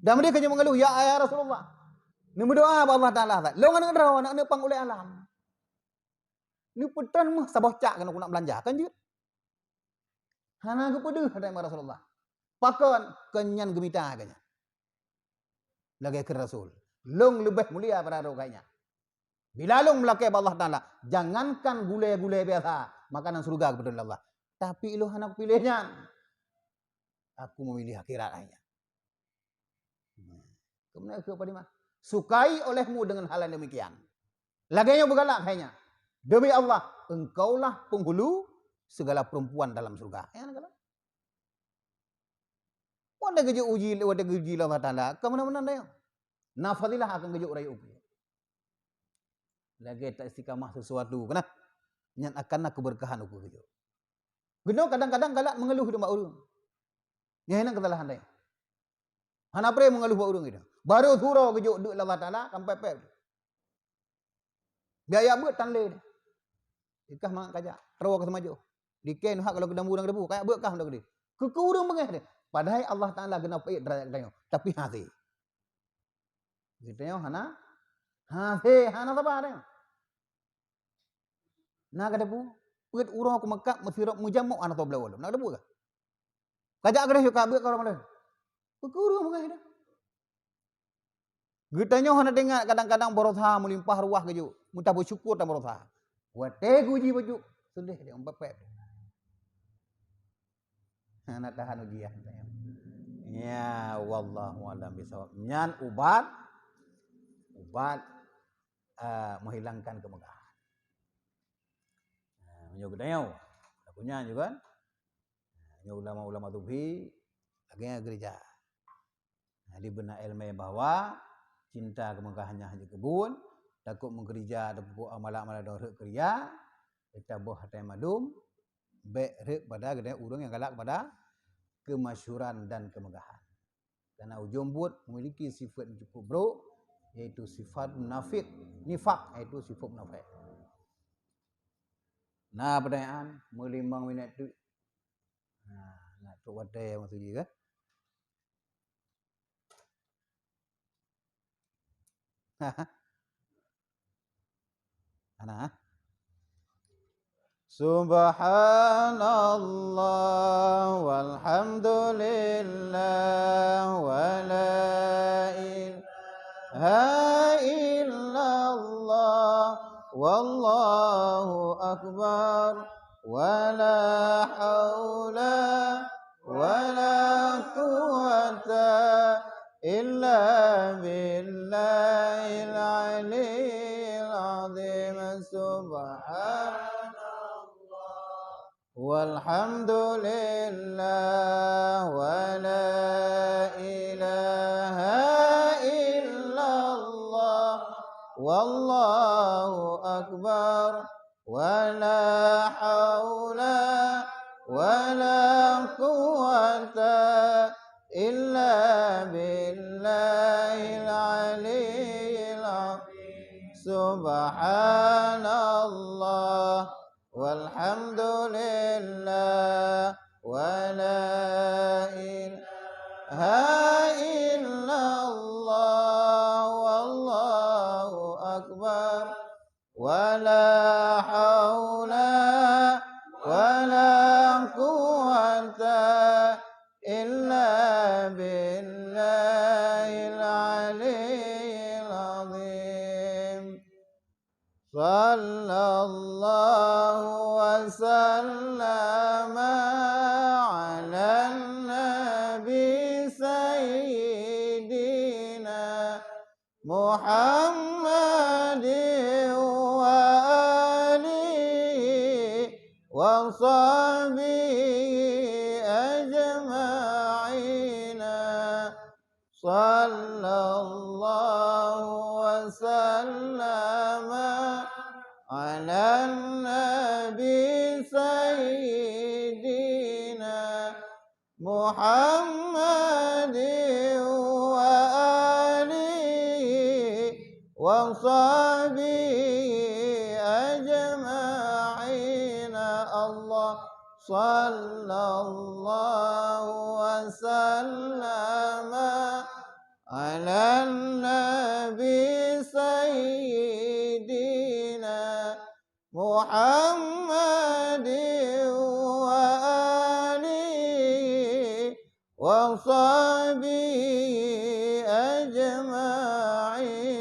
Dan dia kanya mengeluh, ya Rasulullah. Ni berdoa Allah Taala. Lo ngana rawa nak nepang oleh alam. Ni petan mah sabah cak kan aku nak belanja kan je. Hana ke pedeh kata Rasulullah. Pakan kenyan gemita kanya. Lagi ke Rasul. Long lebih mulia pada rokainya. Bila long melakai Allah Taala, jangankan gulai-gulai biasa, makanan surga kepada Allah. Tapi lu anak pilihnya. Aku memilih akhirat hanya. Kemudian ke Padimah. Sukai olehmu dengan hal yang demikian. Laganya bergalak hanya. Demi Allah, engkaulah penghulu segala perempuan dalam surga. Ya, nak kata. Wanda gejuk uji Allah Ta'ala. Kemana-mana dah. Nafadilah akan gejuk raya uji. Lagi tak istiqamah sesuatu. Kena. Yang akan keberkahan aku gejuk. Geno kadang-kadang galak mengeluh di mak urung. Yang enak kesalahan dia. Hana pre mengeluh mak urung itu. Baru surau gejuk duk Allah Ta'ala sampai pep. Biaya buat tanle dia. Ikah mak kajak. Rawa ke semaju. Diken hak kalau kedambu dan debu. Kayak buat kah dah gede. Kekurung bengeh dia. Padahal Allah Ta'ala kena payah derajat kita. Tapi hati. Kita hana. Hati. Hana sabar dia. Nak ada bu. Put urang aku Mekah mesirap mujamuk anak tahu belau. Nak ada bu ke? Kajak kena syuka buat kau orang mana? Kekurung bengeh dia. Kita hana dengar kadang-kadang berusaha melimpah ruah keju. Muta bersyukur dan berusaha. Wate guji baju. Sudah dia umpapet. Nak tahan ujian. Ya, wallahu a'lam bishawab. Nyan ubat menghilangkan kemegahan. Menyo gedayau. Punya juga kan. Menyo ulama-ulama tubi lagi gereja. Di benak ilmu bahwa cinta kemegahannya hanya kebun, takut menggereja ada buku amalan-amalan doa kerja, kita boh hatai madum, baik pada gedaya urang yang galak pada kemasyhuran dan kemegahan. Karena ujung buat memiliki sifat yang cukup buruk, yaitu sifat munafik, nifak, yaitu sifat munafik. Nah, pertanyaan, melimbang minat tu. Nak tu wadai yang maksudnya kan? Ana. Subhanallah walhamdulillah wa la ilaha illallah wallahu akbar wa la haula wa la quwwata illa billahil aliyyil azim. Subhanallah walhamdulillah wa la ilaha illallah wallahu akbar wa la haula wa la quwwata illa billahil aliyyil azim. Subhanallah walhamdulillah wa la ilaha illallah wallahu akbar wa la haula wa la quwwata illa billahil aliyyil azim. Sallallahu wa sallama ala nabi sayyidina Muhammadin wa alihi wa sahbihi ajma'ina. Sallallahu wa sallama ala nabi sayyidina Muhammadin wa alihi wa sahbihi ajma'ina. Allah sallallahu wa sallama ala nabi sayyidina Muhammadin wa alihi wa sahbihi ajma'in.